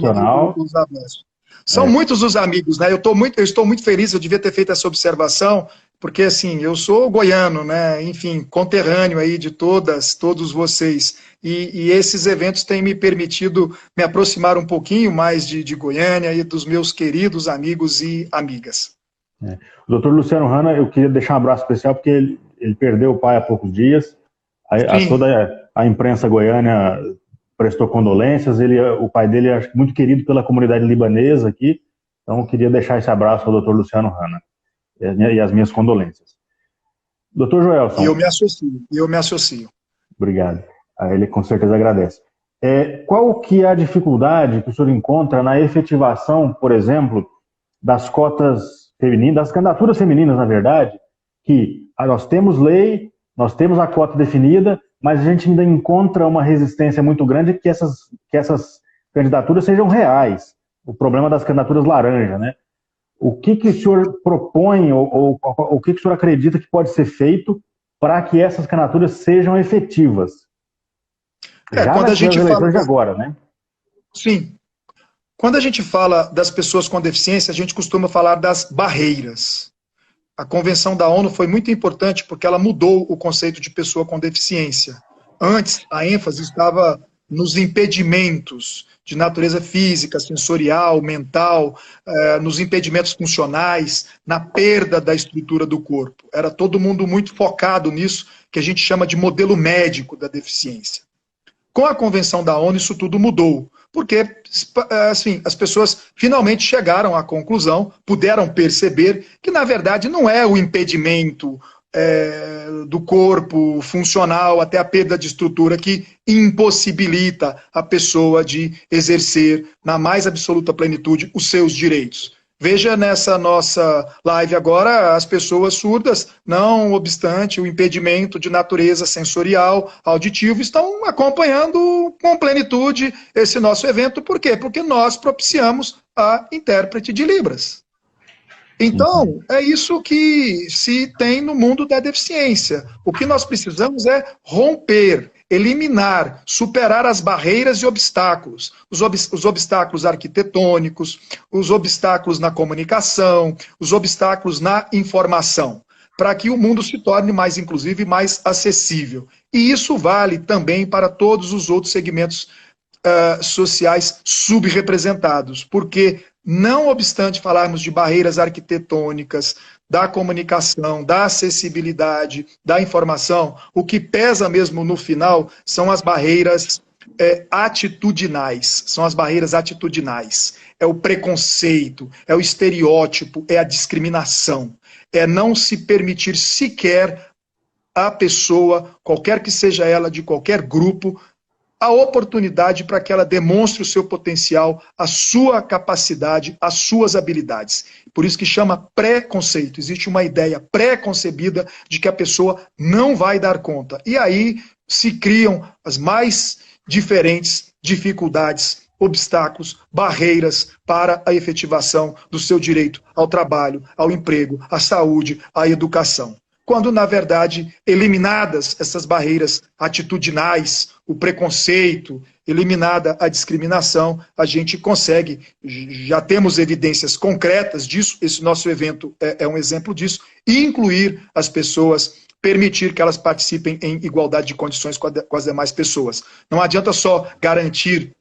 os abraços. São muitos os amigos, né? Eu estou muito feliz, eu devia ter feito essa observação, porque assim, eu sou goiano, né? Enfim, conterrâneo aí de todos vocês. E esses eventos têm me permitido me aproximar um pouquinho mais de Goiânia e dos meus queridos amigos e amigas. O doutor Luciano Hanna, eu queria deixar um abraço especial, porque ele perdeu o pai há poucos dias. Toda a imprensa goiana prestou condolências, o pai dele é muito querido pela comunidade libanesa aqui, então eu queria deixar esse abraço ao doutor Luciano Hanna e as minhas condolências. Doutor Joelson. E eu me associo. Obrigado. Ele com certeza agradece. Qual que é a dificuldade que o senhor encontra na efetivação, por exemplo, das cotas femininas, das candidaturas femininas, na verdade, que nós temos lei, nós temos a cota definida, mas a gente ainda encontra uma resistência muito grande que essas candidaturas sejam reais. O problema das candidaturas laranja, né? O que o senhor propõe ou o que o senhor acredita que pode ser feito para que essas candidaturas sejam efetivas? Já quando a gente fala de agora, né? Sim. Quando a gente fala das pessoas com deficiência, a gente costuma falar das barreiras. A Convenção da ONU foi muito importante porque ela mudou o conceito de pessoa com deficiência. Antes, a ênfase estava nos impedimentos de natureza física, sensorial, mental, nos impedimentos funcionais, na perda da estrutura do corpo. Era todo mundo muito focado nisso, que a gente chama de modelo médico da deficiência. Com a Convenção da ONU, isso tudo mudou. Porque, assim, as pessoas finalmente chegaram à conclusão, puderam perceber que, na verdade, não é o impedimento do corpo funcional até a perda de estrutura que impossibilita a pessoa de exercer, na mais absoluta plenitude, os seus direitos. Veja nessa nossa live agora as pessoas surdas, não obstante o impedimento de natureza sensorial, auditivo, estão acompanhando com plenitude esse nosso evento. Por quê? Porque nós propiciamos a intérprete de Libras. Então, é isso que se tem no mundo da deficiência. O que nós precisamos é romper, eliminar, superar as barreiras e obstáculos. Os obstáculos arquitetônicos, os obstáculos na comunicação, os obstáculos na informação, para que o mundo se torne mais inclusivo e mais acessível. E isso vale também para todos os outros segmentos sociais subrepresentados, porque, não obstante falarmos de barreiras arquitetônicas, da comunicação, da acessibilidade, da informação, o que pesa mesmo no final são as barreiras atitudinais, são as barreiras atitudinais, é o preconceito, é o estereótipo, é a discriminação, é não se permitir sequer a pessoa, qualquer que seja ela, de qualquer grupo, a oportunidade para que ela demonstre o seu potencial, a sua capacidade, as suas habilidades. Por isso que chama preconceito. Existe uma ideia pré-concebida de que a pessoa não vai dar conta. E aí se criam as mais diferentes dificuldades, obstáculos, barreiras para a efetivação do seu direito ao trabalho, ao emprego, à saúde, à educação. Quando, na verdade, eliminadas essas barreiras atitudinais, o preconceito, eliminada a discriminação, a gente consegue, já temos evidências concretas disso, esse nosso evento é um exemplo disso, e incluir as pessoas, permitir que elas participem em igualdade de condições com as demais pessoas. Não adianta só garantir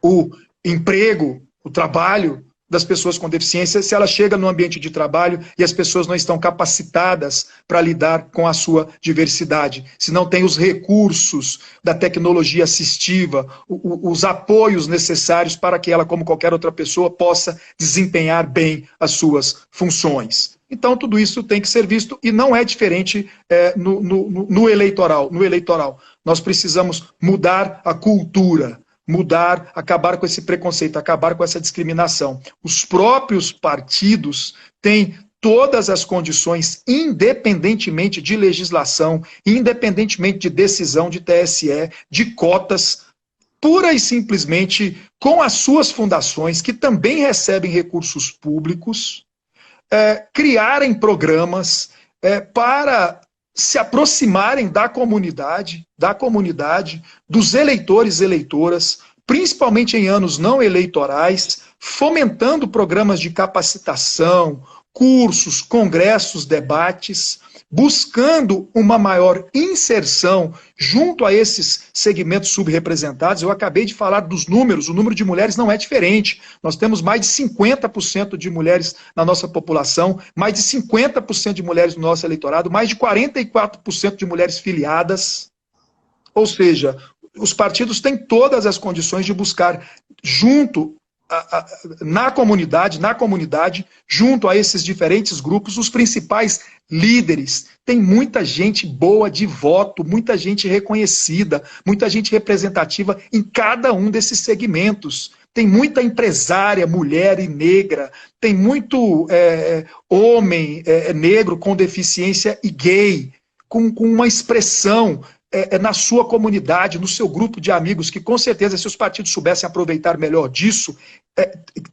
o emprego, o trabalho das pessoas com deficiência, se ela chega no ambiente de trabalho e as pessoas não estão capacitadas para lidar com a sua diversidade, se não tem os recursos da tecnologia assistiva, os apoios necessários para que ela, como qualquer outra pessoa, possa desempenhar bem as suas funções. Então, tudo isso tem que ser visto e não é diferente no eleitoral. No eleitoral, nós precisamos mudar a cultura, mudar, acabar com esse preconceito, acabar com essa discriminação. Os próprios partidos têm todas as condições, independentemente de legislação, independentemente de decisão de TSE, de cotas, pura e simplesmente com as suas fundações, que também recebem recursos públicos, criarem programas para se aproximarem da comunidade, dos eleitores e eleitoras, principalmente em anos não eleitorais, fomentando programas de capacitação, cursos, congressos, debates, buscando uma maior inserção junto a esses segmentos subrepresentados. Eu acabei de falar dos números, o número de mulheres não é diferente. Nós temos mais de 50% de mulheres na nossa população, mais de 50% de mulheres no nosso eleitorado, mais de 44% de mulheres filiadas. Ou seja, os partidos têm todas as condições de buscar junto na comunidade, junto a esses diferentes grupos, os principais líderes. Tem muita gente boa de voto, muita gente reconhecida, muita gente representativa em cada um desses segmentos. Tem muita empresária, mulher e negra, tem muito homem negro com deficiência e gay, com uma expressão na sua comunidade, no seu grupo de amigos, que com certeza, se os partidos soubessem aproveitar melhor disso,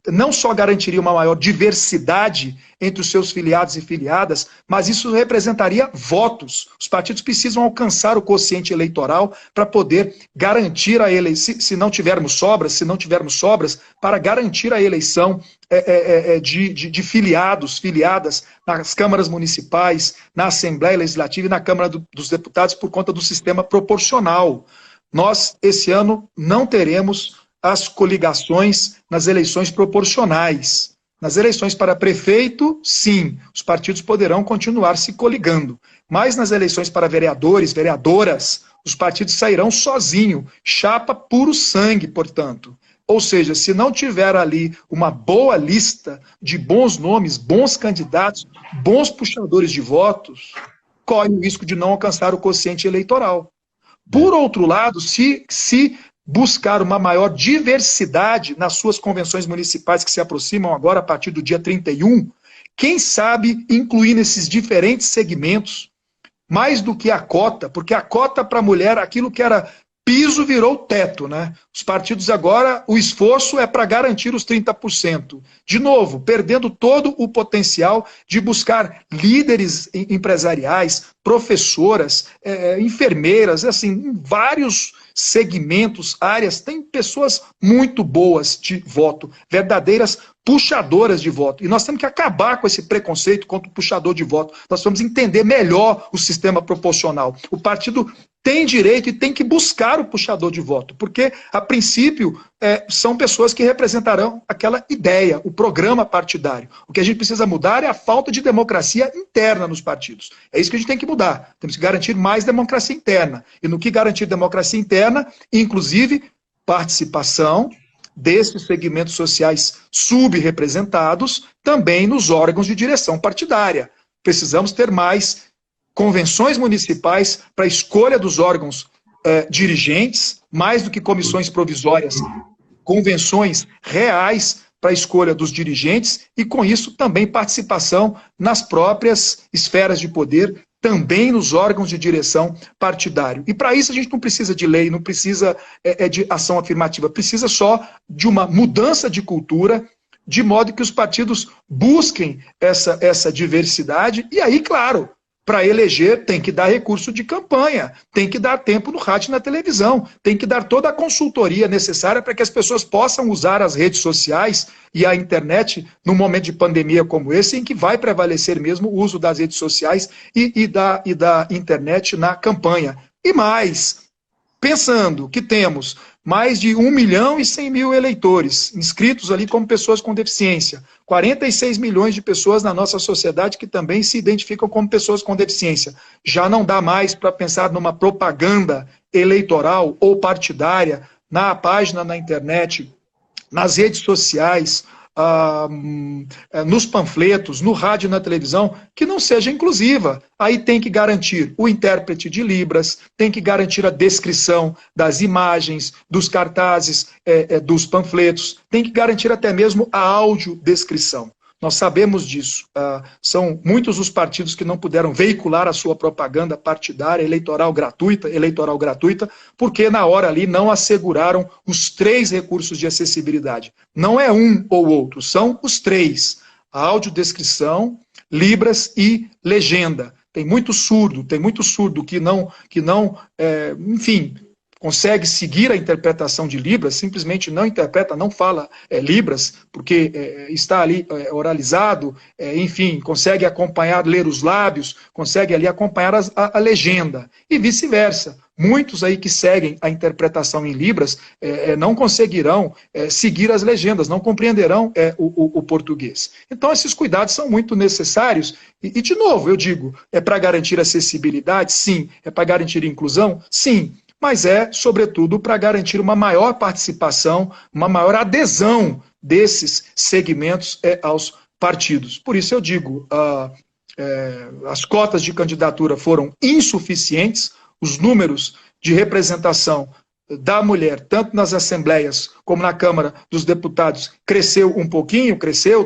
não só garantiria uma maior diversidade entre os seus filiados e filiadas, mas isso representaria votos. Os partidos precisam alcançar o quociente eleitoral para poder garantir a eleição, se não tivermos sobras, para garantir a eleição de filiados, filiadas nas câmaras municipais, na Assembleia Legislativa e na Câmara dos Deputados por conta do sistema proporcional. Nós, esse ano, não teremos as coligações nas eleições proporcionais. Nas eleições para prefeito, sim, os partidos poderão continuar se coligando. Mas nas eleições para vereadores, vereadoras, os partidos sairão sozinho, chapa puro sangue, portanto. Ou seja, se não tiver ali uma boa lista de bons nomes, bons candidatos, bons puxadores de votos, corre o risco de não alcançar o quociente eleitoral. Por outro lado, se buscar uma maior diversidade nas suas convenções municipais que se aproximam agora a partir do dia 31, quem sabe incluir nesses diferentes segmentos, mais do que a cota, porque a cota para a mulher, aquilo que era piso virou teto, né? Os partidos agora, o esforço é para garantir os 30%. De novo, perdendo todo o potencial de buscar líderes empresariais, professoras, enfermeiras, assim, em vários segmentos, áreas, tem pessoas muito boas de voto, verdadeiras puxadoras de voto. E nós temos que acabar com esse preconceito contra o puxador de voto. Nós vamos entender melhor o sistema proporcional. O partido tem direito e tem que buscar o puxador de voto, porque, a princípio, são pessoas que representarão aquela ideia, o programa partidário. O que a gente precisa mudar é a falta de democracia interna nos partidos. É isso que a gente tem que mudar. Temos que garantir mais democracia interna. E no que garantir democracia interna, inclusive, participação desses segmentos sociais subrepresentados também nos órgãos de direção partidária. Precisamos ter mais convenções municipais para a escolha dos órgãos dirigentes, mais do que comissões provisórias, convenções reais para a escolha dos dirigentes e, com isso, também participação nas próprias esferas de poder, também nos órgãos de direção partidário. E para isso a gente não precisa de lei, não precisa de ação afirmativa, precisa só de uma mudança de cultura, de modo que os partidos busquem essa diversidade. E aí, claro, para eleger tem que dar recurso de campanha, tem que dar tempo no rádio e na televisão, tem que dar toda a consultoria necessária para que as pessoas possam usar as redes sociais e a internet num momento de pandemia como esse, em que vai prevalecer mesmo o uso das redes sociais e da internet na campanha. E mais, pensando que temos mais de 1.100.000 eleitores inscritos ali como pessoas com deficiência, 46 milhões de pessoas na nossa sociedade que também se identificam como pessoas com deficiência. Já não dá mais para pensar numa propaganda eleitoral ou partidária na página na internet, nas redes sociais, nos panfletos, no rádio e na televisão, que não seja inclusiva. Aí tem que garantir o intérprete de Libras, tem que garantir a descrição das imagens, dos cartazes, dos panfletos, tem que garantir até mesmo a audiodescrição. Nós sabemos disso. São muitos os partidos que não puderam veicular a sua propaganda partidária, eleitoral gratuita, porque na hora ali não asseguraram os 3 recursos de acessibilidade. Não é um ou outro, são os 3. A audiodescrição, Libras e legenda. Tem muito surdo que não enfim, consegue seguir a interpretação de Libras, simplesmente não interpreta, não fala Libras, porque está ali oralizado, enfim, consegue acompanhar, ler os lábios, consegue ali acompanhar a legenda, e vice-versa. Muitos aí que seguem a interpretação em Libras não conseguirão seguir as legendas, não compreenderão o português. Então, esses cuidados são muito necessários, e de novo, eu digo, é para garantir acessibilidade? Sim. É para garantir inclusão? Sim. Mas sobretudo, para garantir uma maior participação, uma maior adesão desses segmentos aos partidos. Por isso eu digo, as cotas de candidatura foram insuficientes, os números de representação da mulher, tanto nas assembleias como na Câmara dos Deputados, cresceu um pouquinho,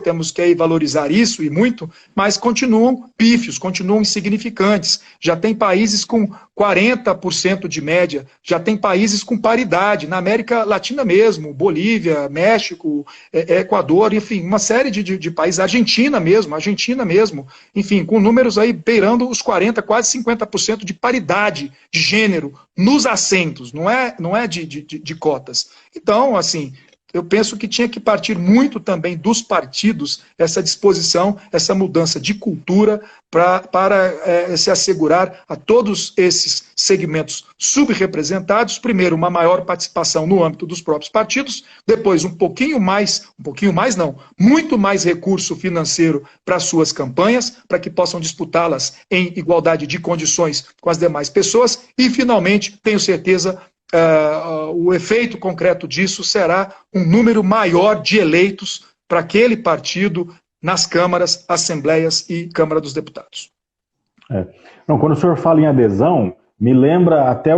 temos que aí valorizar isso e muito, mas continuam pífios, continuam insignificantes. Já tem países com 40% de média, já tem países com paridade, na América Latina mesmo, Bolívia, México, Equador, enfim, uma série de países, Argentina mesmo, enfim, com números aí beirando os 40%, quase 50% de paridade de gênero nos assentos, não é de cotas. Então, assim, eu penso que tinha que partir muito também dos partidos essa disposição, essa mudança de cultura para se assegurar a todos esses segmentos subrepresentados, primeiro, uma maior participação no âmbito dos próprios partidos, depois muito mais recurso financeiro para suas campanhas, para que possam disputá-las em igualdade de condições com as demais pessoas, e, finalmente, tenho certeza, o efeito concreto disso será um número maior de eleitos para aquele partido nas câmaras, assembleias e Câmara dos Deputados. Não, quando o senhor fala em adesão, me lembra até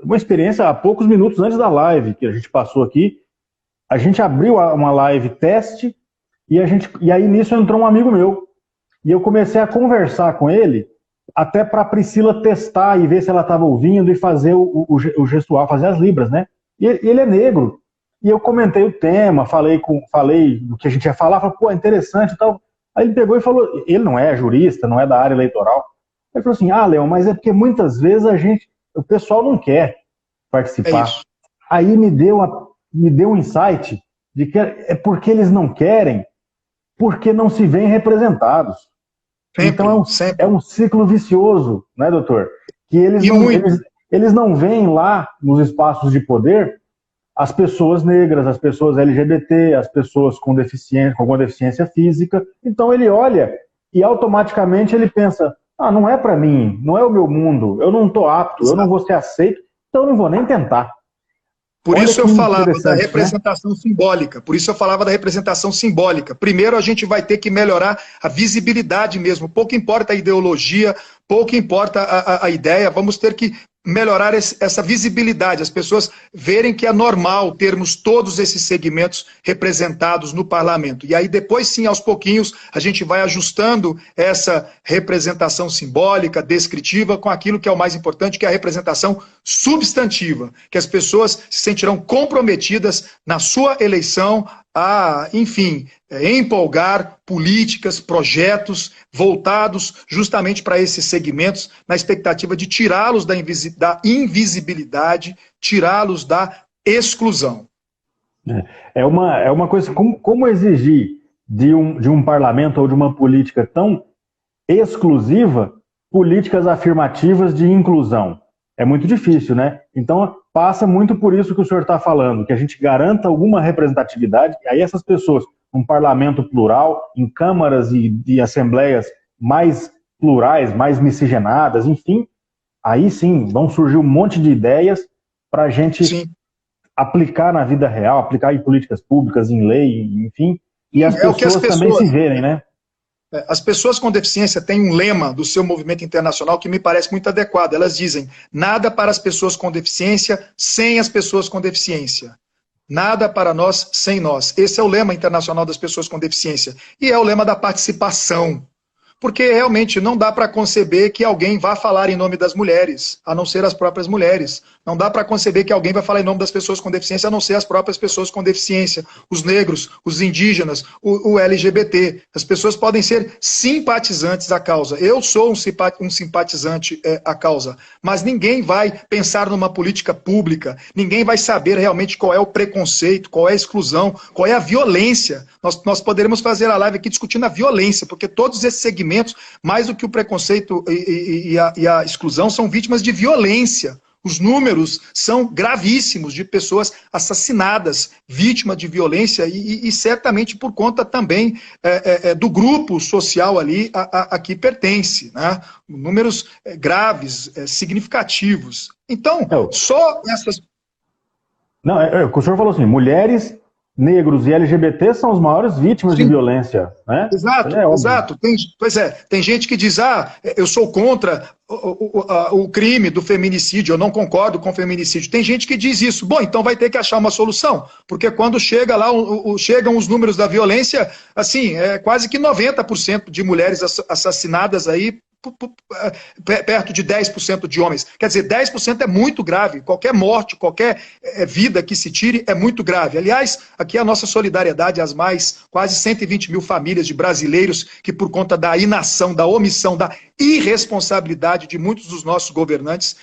uma experiência há poucos minutos antes da live que a gente passou aqui. A gente abriu uma live teste e aí nisso entrou um amigo meu. E eu comecei a conversar com ele, até para a Priscila testar e ver se ela estava ouvindo e fazer o gestual, fazer as libras, né? E ele é negro. E eu comentei o tema, falei do que a gente ia falar, falei, pô, é interessante e tal. Aí ele pegou e falou, ele não é jurista, não é da área eleitoral. Ele falou assim, Leon, mas é porque muitas vezes o pessoal não quer participar. Aí me deu um insight de que é porque eles não querem, porque não se veem representados. Sempre, então é um ciclo vicioso, né, doutor? Que eles não veem lá nos espaços de poder as pessoas negras, as pessoas LGBT, as pessoas com alguma deficiência física. Então ele olha e automaticamente ele pensa, não é para mim, não é o meu mundo, eu não estou apto, eu não vou ser aceito, então eu não vou nem tentar. Por isso eu falava da representação simbólica. Por isso eu falava da representação simbólica. Primeiro a gente vai ter que melhorar a visibilidade mesmo. Pouco importa a ideologia, pouco importa a ideia, vamos ter que melhorar essa visibilidade, as pessoas verem que é normal termos todos esses segmentos representados no parlamento. E aí depois sim, aos pouquinhos, a gente vai ajustando essa representação simbólica, descritiva, com aquilo que é o mais importante, que é a representação substantiva, que as pessoas se sentirão comprometidas na sua eleição a, enfim, empolgar políticas, projetos voltados justamente para esses segmentos, na expectativa de tirá-los da invisibilidade, tirá-los da exclusão. É uma coisa, como exigir de um parlamento ou de uma política tão exclusiva políticas afirmativas de inclusão? É muito difícil, né? Então, passa muito por isso que o senhor está falando, que a gente garanta alguma representatividade, e aí essas pessoas, um parlamento plural, em câmaras e assembleias mais plurais, mais miscigenadas, enfim, aí sim, vão surgir um monte de ideias para a gente aplicar na vida real, aplicar em políticas públicas, em lei, enfim, e as pessoas também se verem, né? As pessoas com deficiência têm um lema do seu movimento internacional que me parece muito adequado. Elas dizem, nada para as pessoas com deficiência sem as pessoas com deficiência. Nada para nós sem nós. Esse é o lema internacional das pessoas com deficiência. E é o lema da participação. Porque realmente não dá para conceber que alguém vá falar em nome das mulheres, a não ser as próprias mulheres. Não dá para conceber que alguém vai falar em nome das pessoas com deficiência, a não ser as próprias pessoas com deficiência. Os negros, os indígenas, o LGBT. As pessoas podem ser simpatizantes à causa. Eu sou um simpatizante à causa. Mas ninguém vai pensar numa política pública, ninguém vai saber realmente qual é o preconceito, qual é a exclusão, qual é a violência. Nós poderemos fazer a live aqui discutindo a violência, porque todos esses segmentos, mais do que o preconceito e a exclusão, são vítimas de violência. Os números são gravíssimos de pessoas assassinadas, vítimas de violência e certamente por conta também do grupo social ali a que pertence, né? Números graves, significativos. Então, só essas... Não, o senhor falou assim, mulheres, negros e LGBT são as maiores vítimas de violência, né? Exato, exato. Tem gente que diz, eu sou contra o crime do feminicídio, eu não concordo com o feminicídio. Tem gente que diz isso. Bom, então vai ter que achar uma solução, porque quando chega lá, chegam os números da violência, assim, quase que 90% de mulheres assassinadas aí, perto de 10% de homens. Quer dizer, 10% é muito grave. Qualquer morte, qualquer vida que se tire é muito grave. Aliás, aqui a nossa solidariedade às mais quase 120 mil famílias de brasileiros que, por conta da inação, da omissão, da irresponsabilidade de muitos dos nossos governantes,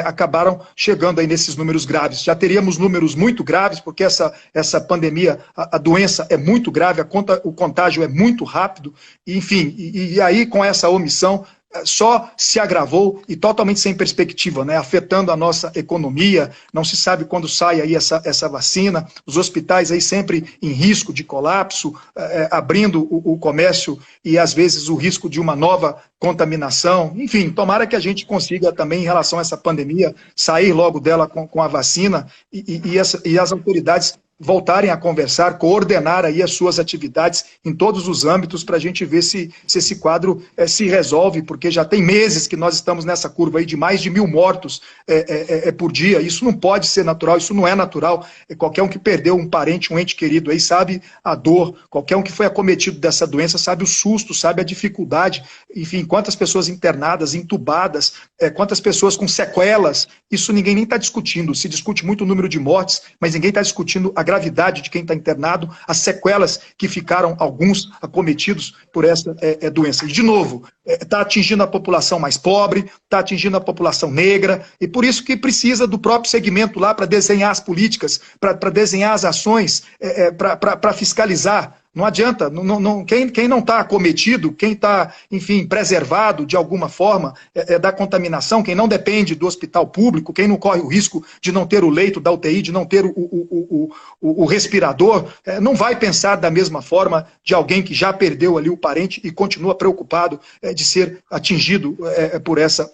acabaram chegando aí nesses números graves. Já teríamos números muito graves, porque essa pandemia, a doença é muito grave, o contágio é muito rápido, enfim, e aí com essa omissão, só se agravou e totalmente sem perspectiva, né? Afetando a nossa economia, não se sabe quando sai aí essa vacina, os hospitais aí sempre em risco de colapso, abrindo o comércio e às vezes o risco de uma nova contaminação, enfim, tomara que a gente consiga também em relação a essa pandemia, sair logo dela com a vacina e as autoridades voltarem a conversar, coordenar aí as suas atividades em todos os âmbitos para a gente ver se esse quadro se resolve, porque já tem meses que nós estamos nessa curva aí de mais de 1.000 mortos por dia. Isso não pode ser natural, isso não é natural. Qualquer um que perdeu um parente, um ente querido aí sabe a dor, qualquer um que foi acometido dessa doença sabe o susto, sabe a dificuldade, enfim, quantas pessoas internadas, entubadas, quantas pessoas com sequelas, isso ninguém nem está discutindo. Se discute muito o número de mortes, mas ninguém está discutindo a gravidade de quem está internado, as sequelas que ficaram, alguns, acometidos por essa doença. E, de novo, está atingindo a população mais pobre, está atingindo a população negra, e por isso que precisa do próprio segmento lá para desenhar as políticas, para desenhar as ações, para fiscalizar. Não adianta, quem não está acometido, quem está, enfim, preservado de alguma forma da contaminação, quem não depende do hospital público, quem não corre o risco de não ter o leito da UTI, de não ter o respirador, não vai pensar da mesma forma de alguém que já perdeu ali o parente e continua preocupado de ser atingido por essa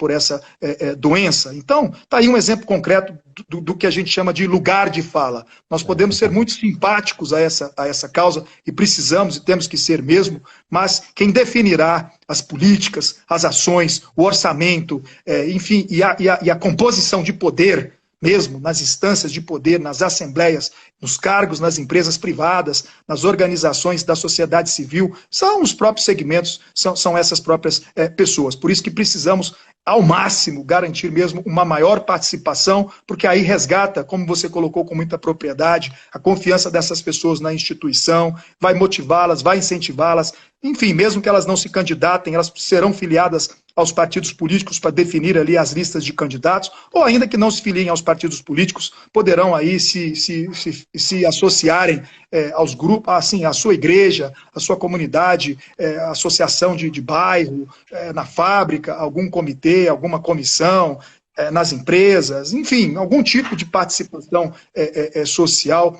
doença. Então, está aí um exemplo concreto do que a gente chama de lugar de fala. Nós podemos ser muito simpáticos a essa causa e precisamos e temos que ser mesmo, mas quem definirá as políticas, as ações, o orçamento, enfim, e a composição de poder mesmo, nas instâncias de poder, nas assembleias, nos cargos, nas empresas privadas, nas organizações da sociedade civil, são os próprios segmentos, são essas próprias pessoas. Por isso que precisamos, ao máximo, garantir mesmo uma maior participação, porque aí resgata, como você colocou com muita propriedade, a confiança dessas pessoas na instituição, vai motivá-las, vai incentivá-las, enfim, mesmo que elas não se candidatem, elas serão filiadas aos partidos políticos para definir ali as listas de candidatos, ou ainda que não se filiem aos partidos políticos, poderão aí se associarem aos grupos, assim, à sua igreja, à sua comunidade, associação de bairro, na fábrica, algum comitê, alguma comissão, nas empresas, enfim, algum tipo de participação social,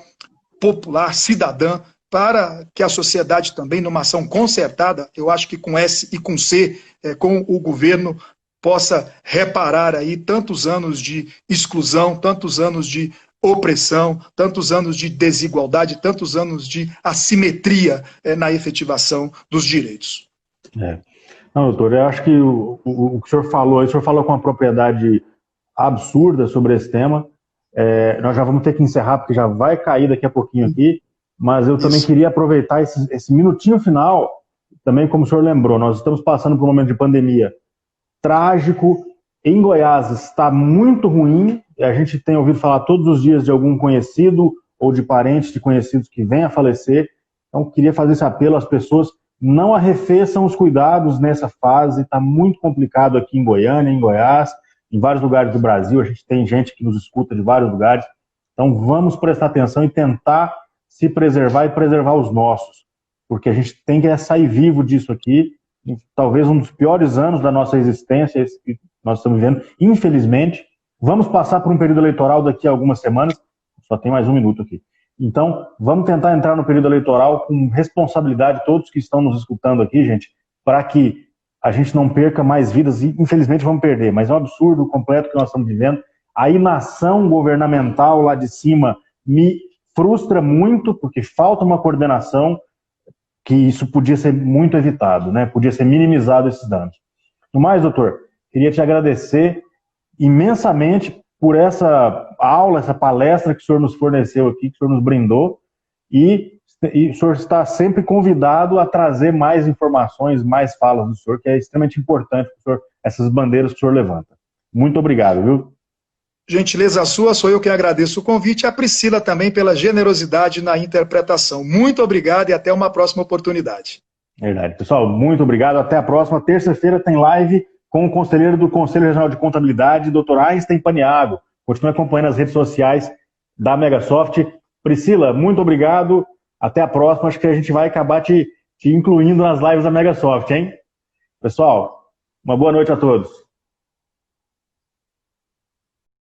popular, cidadã, para que a sociedade também, numa ação concertada, eu acho que com S e com C, com o governo, possa reparar aí tantos anos de exclusão, tantos anos de opressão, tantos anos de desigualdade, tantos anos de assimetria na efetivação dos direitos. Não, doutor, eu acho que o que o senhor falou com uma propriedade absurda sobre esse tema. Nós já vamos ter que encerrar, porque já vai cair daqui a pouquinho aqui. Mas eu também queria aproveitar esse minutinho final, também como o senhor lembrou, nós estamos passando por um momento de pandemia trágico, em Goiás está muito ruim, a gente tem ouvido falar todos os dias de algum conhecido ou de parentes de conhecidos que vem a falecer, então queria fazer esse apelo às pessoas, não arrefeçam os cuidados nessa fase, está muito complicado aqui em Goiânia, em Goiás, em vários lugares do Brasil, a gente tem gente que nos escuta de vários lugares, então vamos prestar atenção e tentar se preservar e preservar os nossos, porque a gente tem que sair vivo disso aqui, talvez um dos piores anos da nossa existência, esse que nós estamos vivendo, infelizmente. Vamos passar por um período eleitoral daqui a algumas semanas, só tem mais um minuto aqui. Então, vamos tentar entrar no período eleitoral com responsabilidade, todos que estão nos escutando aqui, gente, para que a gente não perca mais vidas, e infelizmente vamos perder, mas é um absurdo completo que nós estamos vivendo. A inação governamental lá de cima me frustra muito, porque falta uma coordenação, que isso podia ser muito evitado, né? Podia ser minimizado esses danos. No mais, doutor, queria te agradecer imensamente por essa aula, essa palestra que o senhor nos forneceu aqui, que o senhor nos brindou, e o senhor está sempre convidado a trazer mais informações, mais falas do senhor, que é extremamente importante para o senhor, essas bandeiras que o senhor levanta. Muito obrigado, viu? Gentileza sua, sou eu quem agradeço o convite, e a Priscila também pela generosidade na interpretação. Muito obrigado e até uma próxima oportunidade. Verdade. Pessoal, muito obrigado. Até a próxima. Terça-feira tem live com o conselheiro do Conselho Regional de Contabilidade, Dr. Einstein Paniago. Continue acompanhando as redes sociais da Megasoft. Priscila, muito obrigado. Até a próxima. Acho que a gente vai acabar te incluindo nas lives da Megasoft, hein? Pessoal, uma boa noite a todos.